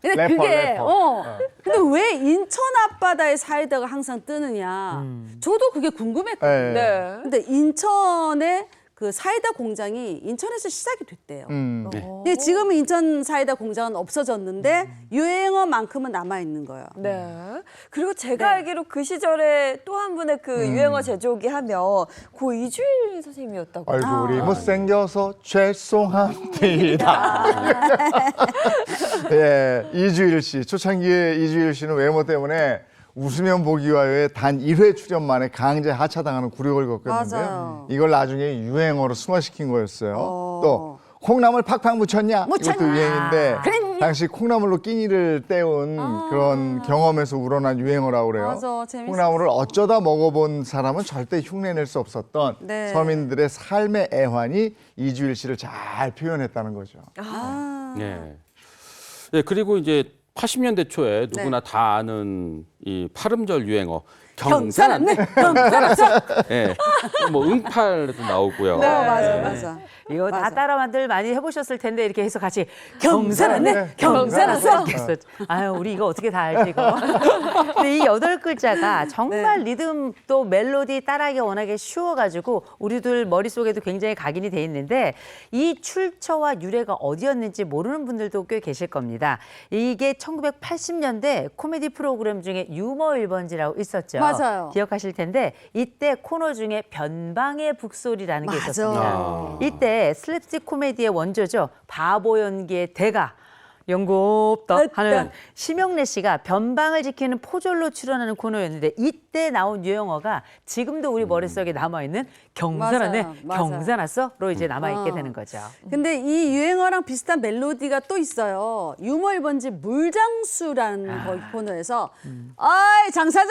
근데 래퍼, 그게 래퍼. 근데 왜 인천 앞바다에 사이다가 항상 뜨느냐? 저도 그게 궁금했거든요. 네. 근데 인천에 그 사이다 공장이 인천에서 시작이 됐대요. 근데 지금은 인천 사이다 공장은 없어졌는데 유행어만큼은 남아 있는 거예요. 네. 그리고 제가 알기로 그 시절에 또 한 분의 그 유행어 제조기 하면 고 이주일 선생님이었다고. 아이고 우리 못생겨서 죄송합니다. 예, 이주일 씨 초창기에 이주일 씨는 외모 때문에 웃으면 보기와 외에 단 1회 출연 만에 강제 하차당하는 굴욕을 겪었는데요. 맞아요. 이걸 나중에 유행어로 승화시킨 거였어요. 또 콩나물 팍팍 묻혔냐? 이것도 유행인데 당시 콩나물로 끼니를 때운 그런 경험에서 우러난 유행어라고 그래요. 맞아, 재밌었어. 콩나물을 어쩌다 먹어본 사람은 절대 흉내낼 수 없었던 네. 서민들의 삶의 애환이 이주일 씨를 잘 표현했다는 거죠. 예. 예, 그리고 이제 80년대 초에 누구나 다 아는 이 팔음절 유행어 경사났네. 예. 뭐 응팔도 나오고요. 맞아. 이거 다 맞아. 따라 만들 많이 해보셨을 텐데 이렇게 해서 같이 경사났네, 경사났어. 이렇게 해서 아유 우리 이거 어떻게 다 알지 이거. 근데 이 8글자가 정말 리듬 또 멜로디 따라하기가 워낙에 쉬워가지고 우리들 머릿속에도 굉장히 각인이 돼 있는데 이 출처와 유래가 어디였는지 모르는 분들도 꽤 계실 겁니다. 이게 1980년대 코미디 프로그램 중에 유머 1번지라고 있었죠. 맞아요. 기억하실 텐데 이때 코너 중에 변방의 북소리라는 게 맞아. 있었습니다. 이때 슬랩스틱 코미디의 원조죠. 바보 연기의 대가. 연곱다 하는 심영래 씨가 변방을 지키는 포졸로 출연하는 코너였는데 이때 나온 유행어가 지금도 우리 머릿속에 남아있는 경사났네, 맞아요. 경사났어로 이제 남아있게 되는 거죠. 근데 이 유행어랑 비슷한 멜로디가 또 있어요. 유머 1번지 물장수라는 거기 코너에서 어이 장 사장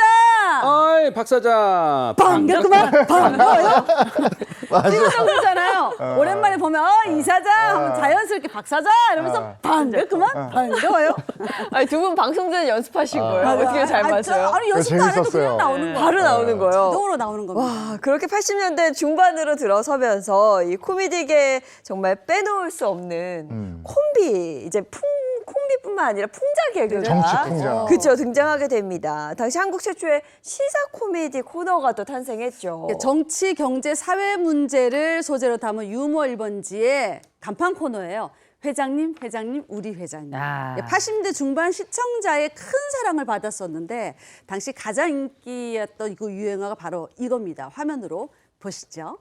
아이 박 사장 반갑구만 반가워요. 찌그러잖아요. 오랜만에 보면 이 사장 자연스럽게 박 사장 이러면서 반갑구만 반가워요. 아니, 두 분 방송 전에 연습하신 거예요? 어떻게 잘 맞아요? 아니 연습도 안 해도 재밌었어요. 그냥 나오는 거예요. 바로 나오는 거예요. 자동으로 나오는 겁니다. 와, 그렇게 80년대 중반으로 들어서면서 이 코미디계 정말 빼놓을 수 없는 콤비, 이제 콤비뿐만 아니라 풍자 개그가 정치 풍자. 그렇죠, 등장하게 됩니다. 당시 한국 최초의 시사 코미디 코너가 또 탄생했죠. 정치, 경제, 사회 문제를 소재로 담은 유머 1번지의 간판 코너예요. 회장님, 우리 회장님. 아. 80년대 중반 시청자의 큰 사랑을 받았었는데 당시 가장 인기였던 그 유행어가 바로 이겁니다. 화면으로 보시죠.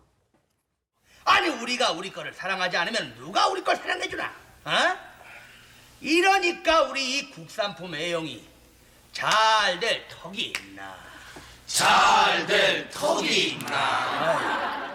아니 우리가 우리 거를 사랑하지 않으면 누가 우리 걸 사랑해주나? 어? 이러니까 우리 이 국산품 애용이 잘 될 턱이 있나? 잘 될 턱이 있나?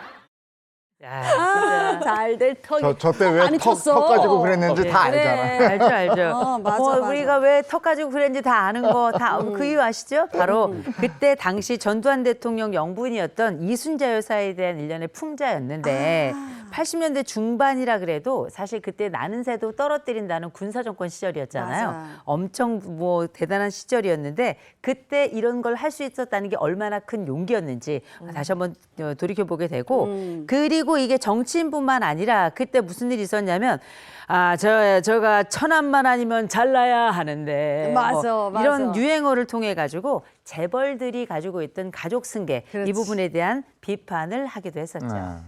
잘 될 턱이. 저 때 왜 많이 턱 쳤어. 가지고 그랬는지 다 알잖아. 알죠. 맞아. 우리가 왜 턱 가지고 그랬는지 다 아는 거 다 그 이유 아시죠? 바로 그때 당시 전두환 대통령 영분이었던 이순자 여사에 대한 일련의 풍자였는데 80년대 중반이라 그래도 사실 그때 나는 새도 떨어뜨린다는 군사정권 시절이었잖아요. 맞아. 엄청 뭐 대단한 시절이었는데 그때 이런 걸 할 수 있었다는 게 얼마나 큰 용기였는지 다시 한번 돌이켜보게 되고 그리고 이게 정치인뿐만 아니라 그때 무슨 일이 있었냐면 저가 천안만 아니면 잘나야 하는데 맞아. 이런 유행어를 통해 가지고 재벌들이 가지고 있던 가족 승계 그렇지. 이 부분에 대한 비판을 하기도 했었죠.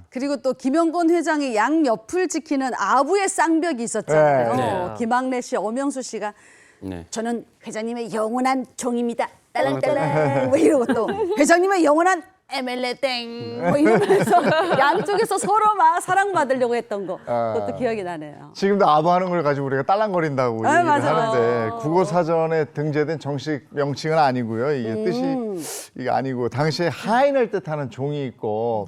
그리고 또 김영곤 회장이 양옆을 지키는 아부의 쌍벽이 있었잖아요. 네. 김학래 씨, 엄영수 씨가 네. 저는 회장님의 영원한 종입니다. 딸랑딸랑 뭐 이러고 또 회장님의 영원한 MLA 땡뭐 이러면서 양쪽에서 서로 막 사랑받으려고 했던 거 그것도 기억이 나네요. 지금도 아부하는 걸 가지고 우리가 딸랑거린다고 얘기를 맞아. 하는데 국어사전에 등재된 정식 명칭은 아니고요. 이게 뜻이 이게 아니고 당시에 하인을 뜻하는 종이 있고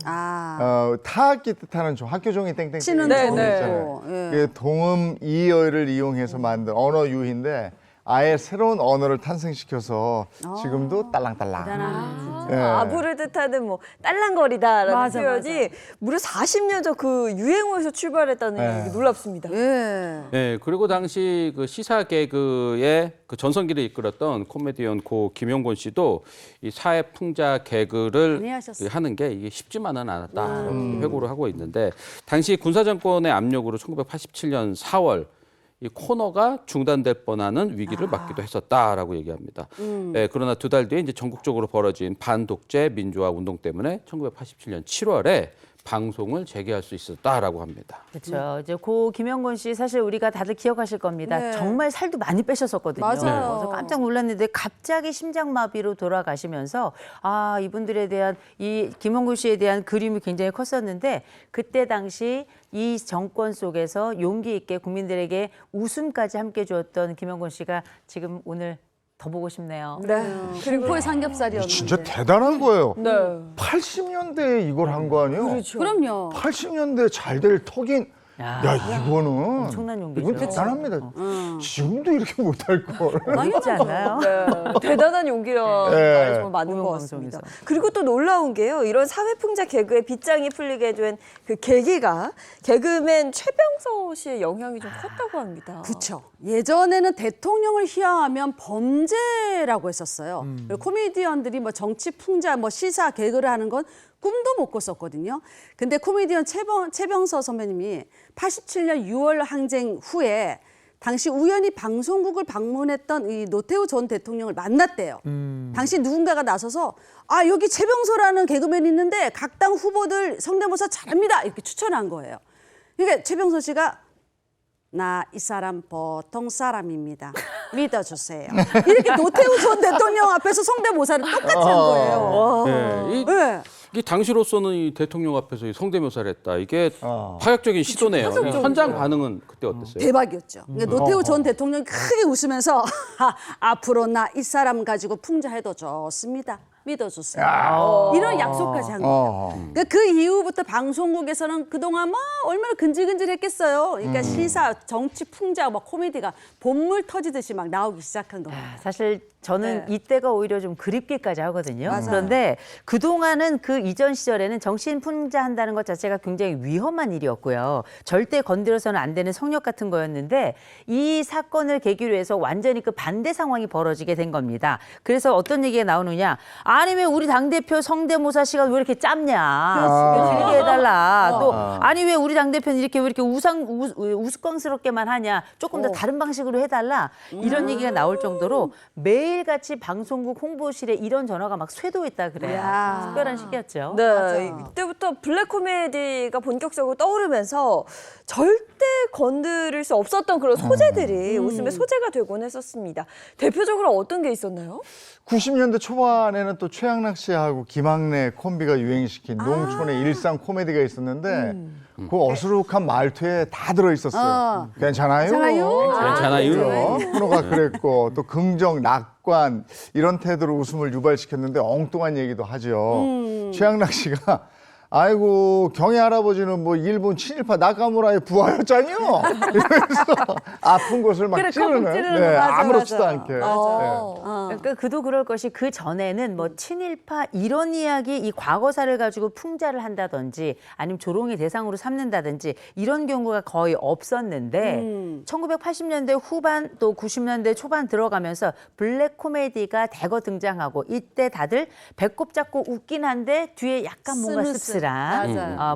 타악기 뜻하는 종, 학교 종이 땡땡 치는 종이 종이 있잖아요. 있고, 예. 그게 동음 이어를 이용해서 만든 언어 유희인데 아예 새로운 언어를 탄생시켜서 지금도 딸랑딸랑. 예. 아부를 뜻하는 뭐 딸랑거리다라는 맞아, 표현이 무려 40년 전 그 유행어에서 출발했다는 게 놀랍습니다. 예. 네, 그리고 당시 그 시사 개그의 그 전성기를 이끌었던 코미디언 고 김용곤 씨도 이 사회 풍자 개그를 많이 하셨어요. 하는 게 이게 쉽지만은 않았다 이렇게 회고를 하고 있는데 당시 군사 정권의 압력으로 1987년 4월 이 코너가 중단될 뻔하는 위기를 맞기도 했었다라고 얘기합니다. 네, 그러나 두 달 뒤에 이제 전국적으로 벌어진 반독재 민주화 운동 때문에 1987년 7월에 방송을 재개할 수 있었다라고 합니다. 그렇죠. 이제 고 김영곤 씨 사실 우리가 다들 기억하실 겁니다. 네. 정말 살도 많이 빼셨었거든요. 맞아요. 그래서 깜짝 놀랐는데 갑자기 심장마비로 돌아가시면서 이분들에 대한 이 김영곤 씨에 대한 그림이 굉장히 컸었는데 그때 당시 이 정권 속에서 용기 있게 국민들에게 웃음까지 함께 주었던 김영곤 씨가 지금 오늘 더 보고 싶네요. 네. 공포의 삼겹살이었는데. 진짜 대단한 거예요. 네. 80년대에 이걸 한 거 아니에요? 그렇죠. 그럼요. 80년대 잘 될 턱인 이거는 엄청난 용기죠. 이건 대단합니다. 지금도 이렇게 못할 걸. 망했지 않나요? 네, 대단한 용기라는 네. 말이 정말 맞는 것 같습니다. 공영방송에서. 그리고 또 놀라운 게요. 이런 사회풍자 개그의 빗장이 풀리게 된 그 계기가 개그맨 최병서 씨의 영향이 좀 컸다고 합니다. 그렇죠. 예전에는 대통령을 희화하면 범죄라고 했었어요. 그리고 코미디언들이 뭐 정치 풍자, 뭐 시사 개그를 하는 건 꿈도 못 꿨었거든요. 근데 코미디언 최병서 선배님이 87년 6월 항쟁 후에 당시 우연히 방송국을 방문했던 이 노태우 전 대통령을 만났대요. 당시 누군가가 나서서 여기 최병서라는 개그맨이 있는데 각 당 후보들 성대모사 잘합니다. 이렇게 추천한 거예요. 그러니까 최병서 씨가 나 이 사람 보통 사람입니다. 믿어주세요. 이렇게 노태우 전 대통령 앞에서 성대모사를 똑같이 한 거예요. 네, 네. 이 당시로서는 이 대통령 앞에서 이 성대묘사를 했다. 이게 파격적인 시도네요. 이 현장 반응은 그때 어땠어요? 대박이었죠. 그러니까 노태우 전 대통령이 크게 웃으면서 앞으로 나 이 사람 가지고 풍자해도 좋습니다. 믿어주세요. 이런 약속까지 한 거예요. 그러니까 그 이후부터 방송국에서는 그동안 막 얼마나 근질근질했겠어요. 그러니까 시사, 정치, 풍자, 막 코미디가 본물 터지듯이 막 나오기 시작한 겁니다. 사실 저는 네. 이때가 오히려 좀 그립기까지 하거든요. 맞아요. 그런데 그동안은 그 이전 시절에는 정신 풍자한다는 것 자체가 굉장히 위험한 일이었고요. 절대 건드려서는 안 되는 성역 같은 거였는데 이 사건을 계기로 해서 완전히 그 반대 상황이 벌어지게 된 겁니다. 그래서 어떤 얘기가 나오느냐. 아니 왜 우리 당대표 성대모사 시간 왜 이렇게 짧냐. 길게 해달라. 또 아니 왜 우리 당대표는 이렇게 왜 이렇게 우스꽝스럽게만 하냐. 조금 더 다른 방식으로 해달라. 이런 얘기가 나올 정도로 매일같이 방송국 홍보실에 이런 전화가 막 쇄도했다 그래요. 특별한 시기였죠. 네, 이때부터 블랙 코미디가 본격적으로 떠오르면서 절대 건드릴 수 없었던 그런 소재들이 웃음의 소재가 되곤 했었습니다. 대표적으로 어떤 게 있었나요? 90년대 초반에는 또 최양락 씨하고 김학래 콤비가 유행시킨 농촌의 일상 코미디가 있었는데 그 어수룩한 말투에 다 들어있었어요. 괜찮아요? 괜찮아요. 코너가 그랬고 또 긍정, 낙관 이런 태도로 웃음을 유발시켰는데 엉뚱한 얘기도 하죠. 최양락 씨가 아이고 경희 할아버지는 뭐 일본 친일파 나카무라의 부하였잖요. 이러면서 아픈 곳을 막 찌르는, 아무렇지도 않게. 그러니까 그도 그럴 것이 그 전에는 뭐 친일파 이런 이야기 이 과거사를 가지고 풍자를 한다든지 아니면 조롱의 대상으로 삼는다든지 이런 경우가 거의 없었는데 1980년대 후반 또 90년대 초반 들어가면서 블랙 코미디가 대거 등장하고 이때 다들 배꼽 잡고 웃긴 한데 뒤에 약간 뭔가 씁쓸한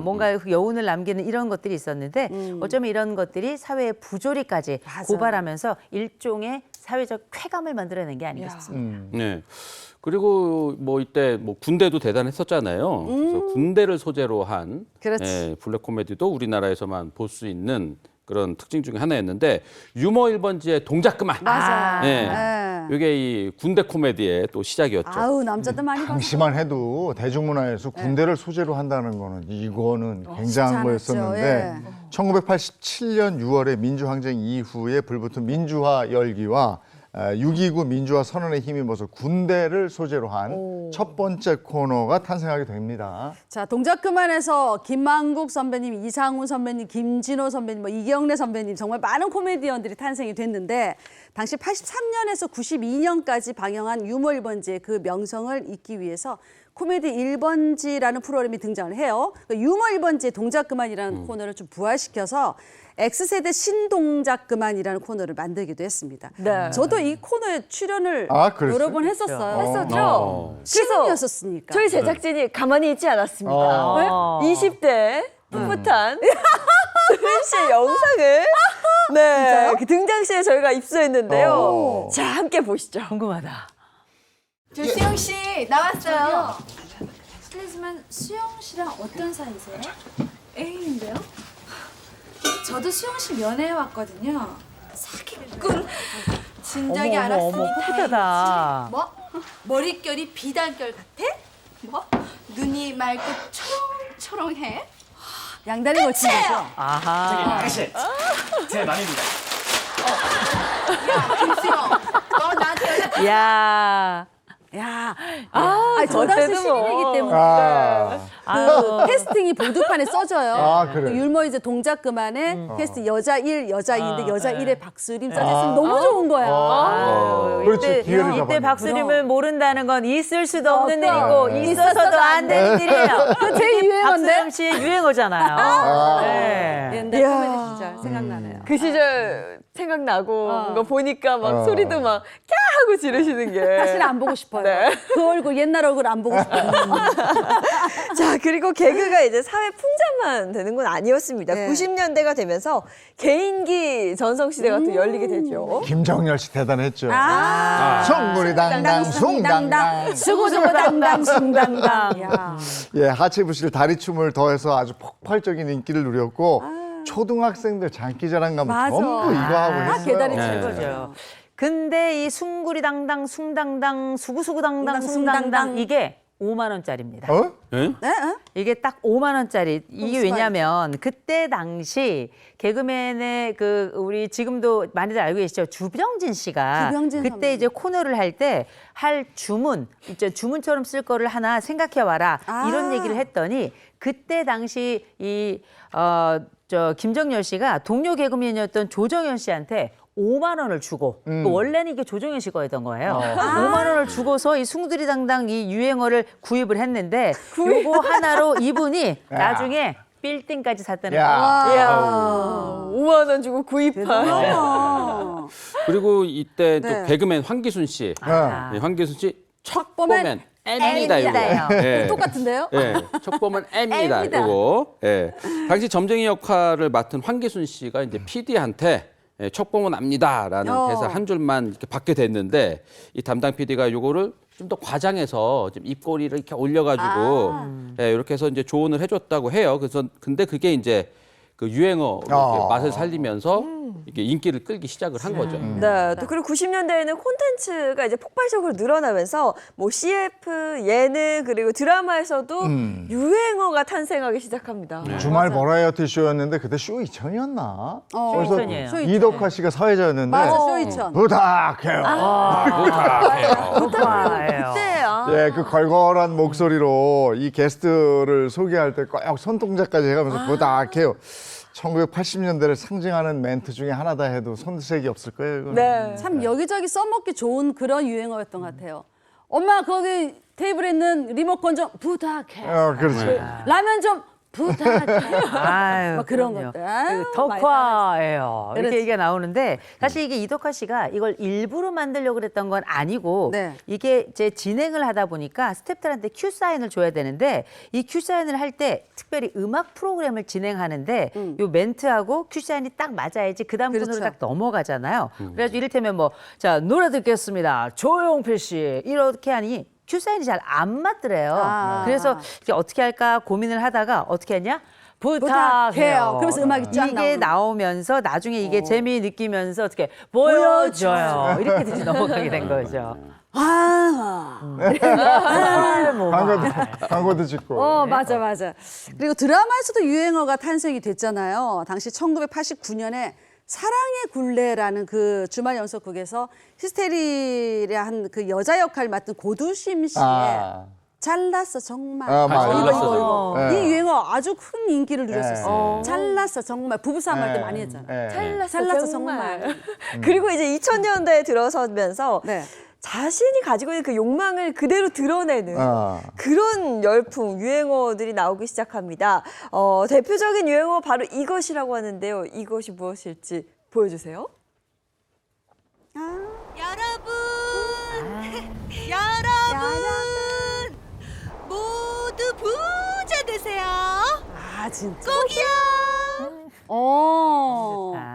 뭔가 여운을 남기는 이런 것들이 있었는데 어쩌면 이런 것들이 사회의 부조리까지 고발하면서 일종의 사회적 쾌감을 만들어낸 게 아닌가 싶습니다. 네. 그리고 뭐 이때 뭐 군대도 대단했었잖아요. 그래서 군대를 소재로 한 블랙 코미디도 우리나라에서만 볼 수 있는 그런 특징 중에 하나였는데 유머 1번지의 동작 그만. 이게 이 군대 코미디의 또 시작이었죠. 아우 남자들 많이 봤어요. 당시만 해도 대중문화에서 군대를 소재로 한다는 거는 이거는 굉장한 거였었는데 1987년 6월에 민주항쟁 이후에 불붙은 민주화 열기와 6.29 민주화 선언에 힘입어서 군대를 소재로 한 첫 번째 코너가 탄생하게 됩니다. 자, 동작 그만해서 김만국 선배님, 이상훈 선배님, 김진호 선배님, 뭐 이경래 선배님 정말 많은 코미디언들이 탄생이 됐는데 당시 83년에서 92년까지 방영한 유머 1번지의 그 명성을 잇기 위해서 코미디 1번지라는 프로그램이 등장을 해요. 그러니까 유머 1번지의 동작 그만이라는 코너를 좀 부활시켜서 X세대 신동작 그만이라는 코너를 만들기도 했습니다. 저도 이 코너에 출연을 여러 번 했었어요. 했었죠? 신인이었었으니까. 저희 제작진이 가만히 있지 않았습니다. 20대 풋풋한 수민 씨의 영상을 그 등장시에 저희가 입수했는데요. 자, 함께 보시죠. 궁금하다. 저 수영 씨 나왔어요. 실례지만 수영 씨랑 어떤 사이세요? 애인인데요? 저도 수영 씨 면회해 왔거든요. 사기꾼. 진작에 알았으니 풋풋하다. 뭐? 머릿결이 비단결 같아? 뭐? 눈이 맑고 초롱초롱해? 양다리 걸친 거죠? 아하. 아가씨, 제 맘입니다. 야 김수영, 너 나한테 연락. 야. 저 당시 신인이기 때문에 그 캐스팅이 보드판에 써져요. 그래. 그 유머 이제 동작 그만에 캐스팅 여자 1, 여자 2인데 여자 1에 박수림 써졌으면 너무 좋은 거야. 그렇지, 기회를 잡았네. 이때 박수림을 모른다는 건 있을 수도 없는 일이고 있어서도 안 되는 일이에요. 제 유행어인데? 박수림 씨의 유행어잖아요. 옛날 코미디 시절 생각나네요. 그 시절 생각나고 거 보니까 막 소리도 막 캬 하고 지르시는 게 사실 안 보고 싶어요. 그 얼굴 옛날 얼굴 안 보고 싶어요. 자, 그리고 개그가 이제 사회 풍자만 되는 건 아니었습니다. 90년대가 되면서 개인기 전성시대가 또 열리게 되죠. 김정열 씨 대단했죠. 송구리 당당 숭당당. 수고수고 당당 숭당당. 하체부실 다리춤을 더해서 아주 폭발적인 인기를 누렸고 초등학생들 장기자랑 가면 전부 이거 하고 했어요. 개다리 친 거죠. 근데 이 숭구리 당당 숭당당 수구수구 당당 숭당당 이게 5만 원짜리입니다. 어? 예? 이게 딱 5만 원짜리. 이게 무슨 왜냐면 그때 당시 개그맨의 우리 지금도 많이들 알고 계시죠? 주병진 씨가 주병진 그때 선배님. 이제 코너를 할 때 할 주문, 이제 주문처럼 쓸 거를 하나 생각해 와라. 이런 얘기를 했더니 그때 당시 김정열 씨가 동료 개그맨이었던 조정현 씨한테 5만 원을 주고 원래는 이게 조정현 씨 거였던 거예요. 5만 원을 주고서 이 숭두리당당 이 유행어를 구입을 했는데 요거 하나로 이분이 나중에 빌딩까지 샀다는 야. 거예요. 이야, 5만 원 주고 구입한. 그리고 이때 네. 또 개그맨 황기순 씨. 아. 네, 황기순 씨 척 보면 보면 M입니다. M이다요. 이거. 예. 똑같은데요? 예, 척 보면 M입니다. M이다. 이거. 예. 당시 점쟁이 역할을 맡은 황기순 씨가 이제 PD한테 척 보면 압니다라는 대사 한 줄만 이렇게 받게 됐는데 이 담당 PD가 요거를 좀 더 과장해서 좀 입꼬리를 이렇게 올려가지고 이렇게 해서 이제 조언을 해줬다고 해요. 그래서 근데 그게 이제 그 유행어 맛을 살리면서 이게 인기를 끌기 시작을 한 거죠. 네, 또 그리고 90년대에는 콘텐츠가 이제 폭발적으로 늘어나면서 뭐 CF, 예능 그리고 드라마에서도 유행어가 탄생하기 시작합니다. 주말 버라이어티 쇼였는데 그때 쇼 2000이었나? 그래서 쇼이천이에요. 이덕화 씨가 사회자였는데 맞아, 쇼이천. 부탁해요. 좋아요. 그때요. 예, 그 걸걸한 목소리로 이 게스트를 소개할 때 꼭 손동작까지 해가면서 부탁해요. 1980년대를 상징하는 멘트 중에 하나다 해도 손색이 없을 거예요. 이거는. 네. 참 여기저기 써먹기 좋은 그런 유행어였던 것 같아요. 엄마 거기 테이블에 있는 리모컨 좀 부탁해. 그렇죠. 라면 좀 부탁해. 아유, 막 그런 그럼요. 것들. 아유, 덕화예요. 이렇게 그렇지. 얘기가 나오는데 사실 이게 이덕화 씨가 이걸 일부러 만들려고 그랬던 건 아니고 네. 이게 제 진행을 하다 보니까 스태프들한테 큐 사인을 줘야 되는데 이 큐 사인을 할 때 특별히 음악 프로그램을 진행하는데 요 멘트하고 큐 사인이 딱 맞아야지 그 다음 그렇죠. 분으로 딱 넘어가잖아요. 그래가지고 이를테면 뭐 자 노래 듣겠습니다. 조용필 씨 이렇게 하니 큐 사인이 잘 안 맞더래요. 그래서 이게 어떻게 할까 고민을 하다가 어떻게 했냐? 부탁해요. 그러면서 음악이 쫙 이게 나오는. 나오면서 나중에 이게 재미 느끼면서 어떻게 보여줘요. 이렇게 다시 넘어가게 된 거죠. 광고도 짓고. 맞아. 그리고 드라마에서도 유행어가 탄생이 됐잖아요. 당시 1989년에 사랑의 굴레라는 그 주말 연속극에서 히스테리를 한 그 여자 역할 맡은 고두심 씨의 잘났어 정말. 맞아. 이거. 네. 이 유행어 아주 큰 인기를 누렸었어요. 잘났어 정말 부부싸움 할 때 많이 했잖아요. 잘났어 정말. 그리고 이제 2000년대에 들어서면서 네. 자신이 가지고 있는 그 욕망을 그대로 드러내는 그런 열풍, 유행어들이 나오기 시작합니다. 대표적인 유행어 바로 이것이라고 하는데요. 이것이 무엇일지 보여주세요. 여러분, 여러분, 모두 부자 되세요. 진짜. 꼭이요.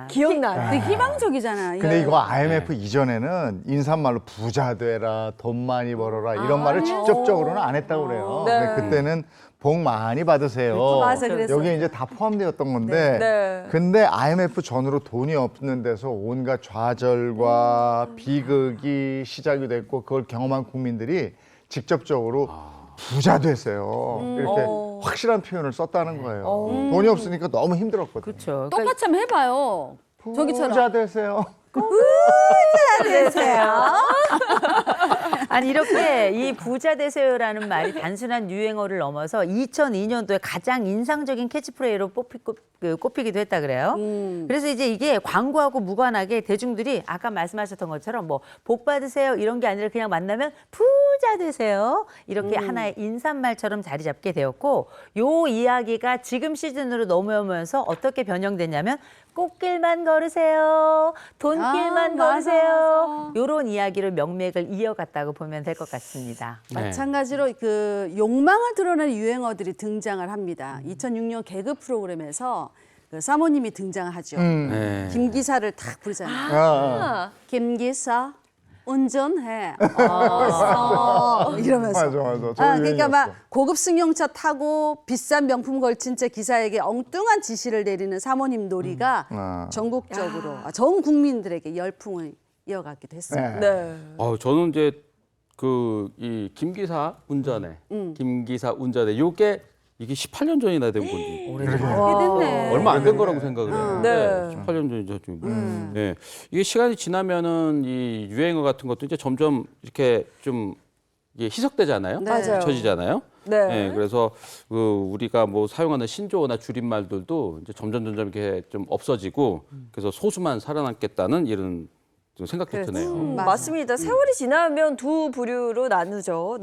기억나요? 되게 희망적이잖아. 근데 이거 IMF 이전에는 인사말로 부자 되라, 돈 많이 벌어라 이런 말을 직접적으로는 안 했다고 그래요. 네. 근데 그때는 복 많이 받으세요. 맞아, 그랬어요. 여기에 이제 다 포함되었던 건데 네. 근데 IMF 전후로 돈이 없는 데서 온갖 좌절과 비극이 시작이 됐고 그걸 경험한 국민들이 직접적으로 부자 되세요. 이렇게 확실한 표현을 썼다는 거예요. 돈이 없으니까 너무 힘들었거든요. 그렇죠. 똑같이 한번 해봐요. 저기처럼. 부자 되세요. 아니 이렇게 이 부자 되세요라는 말이 단순한 유행어를 넘어서 2002년도에 가장 인상적인 캐치프레이로 꼽히기도 했다 그래요. 그래서 이제 이게 광고하고 무관하게 대중들이 아까 말씀하셨던 것처럼 뭐 복 받으세요 이런 게 아니라 그냥 만나면 부자 되세요 이렇게 하나의 인사말처럼 자리 잡게 되었고 요 이야기가 지금 시즌으로 넘어오면서 어떻게 변형됐냐면 꽃길만 걸으세요, 돈길만 맞아, 걸으세요 요런 이야기를 명맥을 이어갔다고 보면 될 것 같습니다. 마찬가지로 그 욕망을 드러내는 유행어들이 등장을 합니다. 2006년 개그 프로그램에서 그 사모님이 등장하죠. 네. 김기사를 탁 부르잖아요. 김기사 운전해. 이러면서. 맞아. 그러니까 막 고급 승용차 타고 비싼 명품 걸친 채 기사에게 엉뚱한 지시를 내리는 사모님 놀이가 전국적으로 전 국민들에게 열풍을 이어가기도 했어요. 네. 저는 이제 이 김기사 운전회, 요게 이게 18년 전이나 된 건지 됐네. 얼마 안 된 거라고 생각을 했는데 네. 18년 전이죠. 지금. 네. 이게 시간이 지나면은 이 유행어 같은 것도 이제 점점 이렇게 좀 이게 희석되잖아요. 맞아요. 잊혀지잖아요. 네. 네, 그래서 우리가 뭐 사용하는 신조어나 줄임말들도 이제 점점 이렇게 좀 없어지고 그래서 소수만 살아남겠다는 이런 좀 생각도 드네요. 맞습니다. 세월이 지나면 두 부류로 나뉘죠.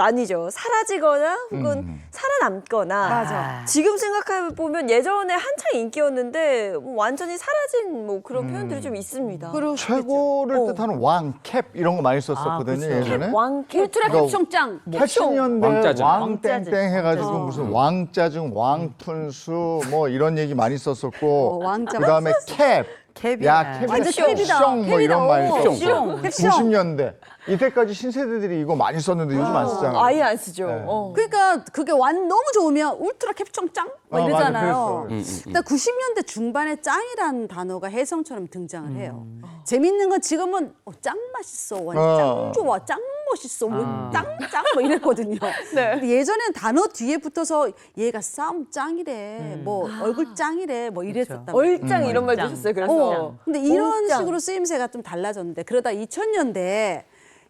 사라지거나 혹은 살아남거나. 맞아. 지금 생각해 보면 예전에 한창 인기였는데 뭐 완전히 사라진 뭐 그런 표현들이 좀 있습니다. 최고를 뜻하는 왕, 캡 이런 거 많이 썼었거든요, 예전에. 왕캡. 울트라 캡숑짱. 80년대 왕짜증. 왕땡땡 해가지고 무슨 왕짜증, 왕푼수 뭐 이런 얘기 많이 썼었고 왕짜 그다음에 캡. 캡이야. 야, 캡이 완전 캡이다. 숑 뭐 이런 말 캡이다. 썼고 90년대 이때까지 신세대들이 이거 많이 썼는데 요즘 안 쓰잖아요. 아예 안 쓰죠. 네. 그러니까 그게 너무 좋으면 울트라 캡숑짱 뭐 맞아, 이러잖아요. 그랬어요. 근데 90년대 중반에 짱이라는 단어가 혜성처럼 등장을 해요. 재밌는 건 지금은 짱 맛있어, 짱 좋아, 짱 멋있어, 짱 뭐 이랬거든요. 근데 예전에는 단어 뒤에 붙어서 얘가 싸움 짱이래, 뭐 얼굴 짱이래, 뭐 이랬었단 말이에요. 얼짱 이런 말도 있었어요. 그래서. 근데 이런 짱. 식으로 쓰임새가 좀 달라졌는데 그러다 2000년대에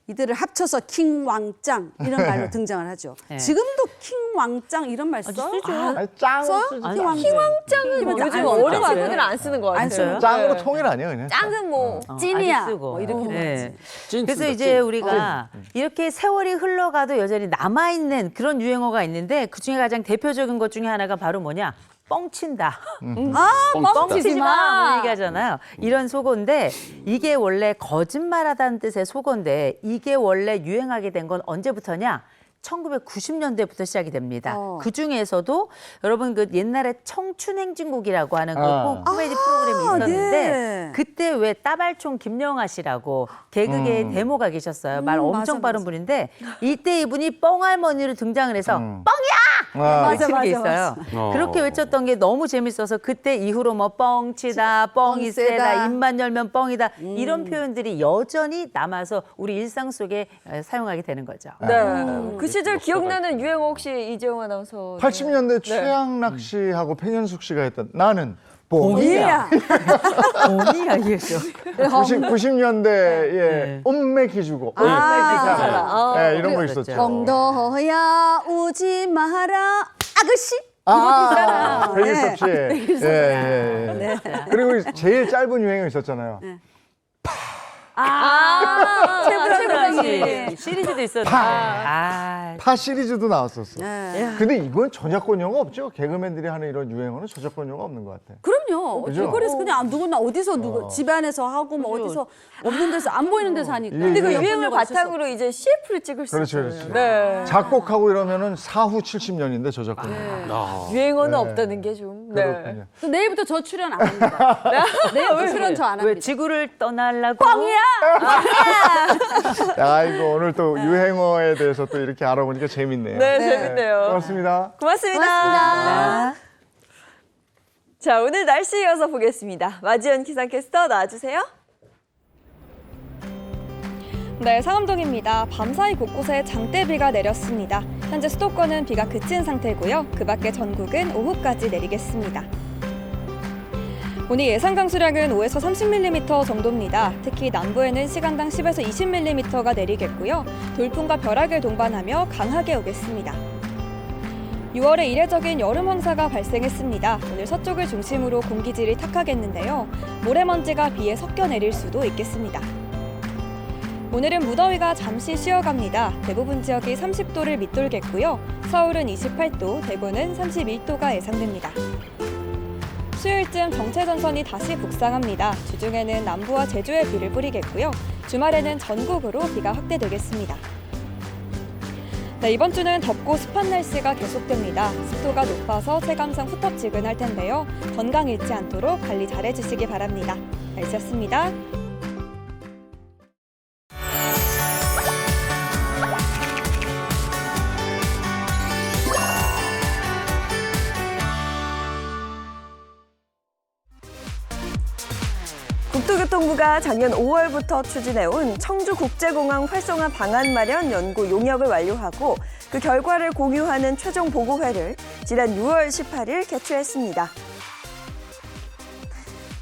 이들을 합쳐서 킹 왕짱 이런 말로 등장을 하죠. 지금도 킹 왕짱 이런 말 써? 아니, 짱 써요? 쓰지. 킹 왕짱. 짱은 뭐 요즘 어린 친구들은 안 쓰는 거 같아요. 안 써요? 짱으로 통일 아니에요, 그냥. 짱은 뭐 찐이야. 아직 쓰고. 뭐 이렇게 네. 찐 그래서 쓴다, 이제 찐. 우리가 이렇게 세월이 흘러가도 여전히 남아있는 그런 유행어가 있는데 그중에 가장 대표적인 것 중에 하나가 바로 뭐냐? 뻥친다. 뻥치지 마. 얘기하잖아요. 이런 속어인데 이게 원래 거짓말하다는 뜻의 속어인데 이게 원래 유행하게 된 건 언제부터냐? 1990년대부터 시작이 됩니다. 그 중에서도 여러분 그 옛날에 청춘행진곡이라고 하는 그 코미디 프로그램이 있었는데 네. 그때 왜 따발총 김영하 씨라고 개그계의 데모가 계셨어요. 말 엄청 맞아, 빠른 맞아. 분인데 이때 이분이 뻥할머니로 등장을 해서 뻥이야! 외치는 게 있어요. 그렇게 외쳤던 게 너무 재밌어서 그때 이후로 뭐 뻥치다, 뻥이 세다, 입만 열면 뻥이다 이런 표현들이 여전히 남아서 우리 일상 속에 사용하게 되는 거죠. 네. 그 시절 기억나는 유행어 혹시 이재용 아나운서? 80년대 최양락 씨하고 백현숙 씨가 했던 나는 뽕이야. 뻥이야 이게죠. 90년대에 엄매 기주고 엄매 기사라. 네, 이런 거 있었죠. 뻥더야 오지 마라 아가씨. 백일섭 씨. 예. 그리고 제일 짧은 유행어 있었잖아요. 최고라니 시리즈도 있었는데. 파 시리즈도 나왔었어. 네. 근데 이건 저작권료가 없죠. 개그맨들이 하는 이런 유행어는 저작권료가 없는 것 같아. 그럼요. 그죠? 길거리에서 그냥 누구나 어디서 집 안에서 하고 뭐 어디서 없는 데서 안 보이는 데서 하니까. 근데 그 이게 유행을 바탕으로 이제 CF를 찍을 수 그렇죠, 있어요. 그렇죠. 네. 작곡하고 이러면은 사후 70년인데 저작권료. 유행어는 네. 없다는 게 좀. 네. 그렇군요. 그럼 내일부터 저 출연 안 합니다. 내일부터 출연 저 안 왜 합니다. 지구를 떠나려고? 뻥이야! 야, 이거 오늘 또 유행어에 대해서 또 이렇게 알아보니까 재밌네요. 네, 재밌네요. 고맙습니다. 고맙습니다. 자, 오늘 날씨 이어서 보겠습니다. 마지연 기상캐스터 나와주세요. 네, 상암동입니다. 밤사이 곳곳에 장대비가 내렸습니다. 현재 수도권은 비가 그친 상태고요. 그 밖에 전국은 오후까지 내리겠습니다. 오늘 예상 강수량은 5에서 30mm 정도입니다. 특히 남부에는 시간당 10에서 20mm가 내리겠고요. 돌풍과 벼락을 동반하며 강하게 오겠습니다. 6월에 이례적인 여름 황사가 발생했습니다. 오늘 서쪽을 중심으로 공기질이 탁하겠는데요. 모래먼지가 비에 섞여 내릴 수도 있겠습니다. 오늘은 무더위가 잠시 쉬어갑니다. 대부분 지역이 30도를 밑돌겠고요. 서울은 28도, 대구는 31도가 예상됩니다. 수요일쯤 정체전선이 다시 북상합니다. 주중에는 남부와 제주에 비를 뿌리겠고요. 주말에는 전국으로 비가 확대되겠습니다. 네, 이번 주는 덥고 습한 날씨가 계속됩니다. 습도가 높아서 체감상 후텁지근할 텐데요. 건강 잃지 않도록 관리 잘해주시기 바랍니다. 날씨였습니다. 국토교통부가 작년 5월부터 추진해온 청주국제공항 활성화 방안 마련 연구 용역을 완료하고 그 결과를 공유하는 최종 보고회를 지난 6월 18일 개최했습니다.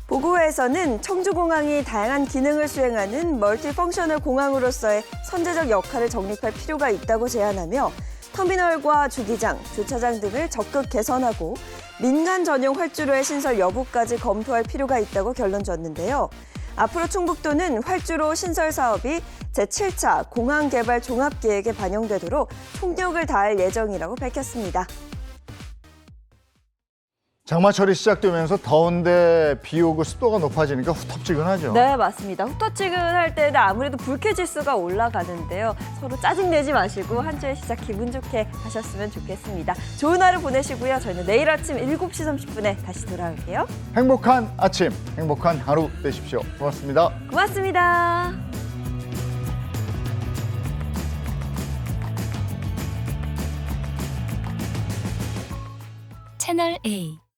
보고회에서는 청주공항이 다양한 기능을 수행하는 멀티펑셔널 공항으로서의 선제적 역할을 정립할 필요가 있다고 제안하며 터미널과 주기장, 주차장 등을 적극 개선하고 민간 전용 활주로의 신설 여부까지 검토할 필요가 있다고 결론 줬는데요. 앞으로 충북도는 활주로 신설 사업이 제7차 공항개발 종합계획에 반영되도록 총력을 다할 예정이라고 밝혔습니다. 장마철이 시작되면서 더운데 비 오고 습도가 높아지니까 후텁지근하죠. 네, 맞습니다. 후텁지근할 때는 아무래도 불쾌지수가 올라가는데요. 서로 짜증내지 마시고 한 주의 시작 기분 좋게 하셨으면 좋겠습니다. 좋은 하루 보내시고요. 저희는 내일 아침 7시 30분에 다시 돌아올게요. 행복한 아침, 행복한 하루 되십시오. 고맙습니다. 고맙습니다. 채널 A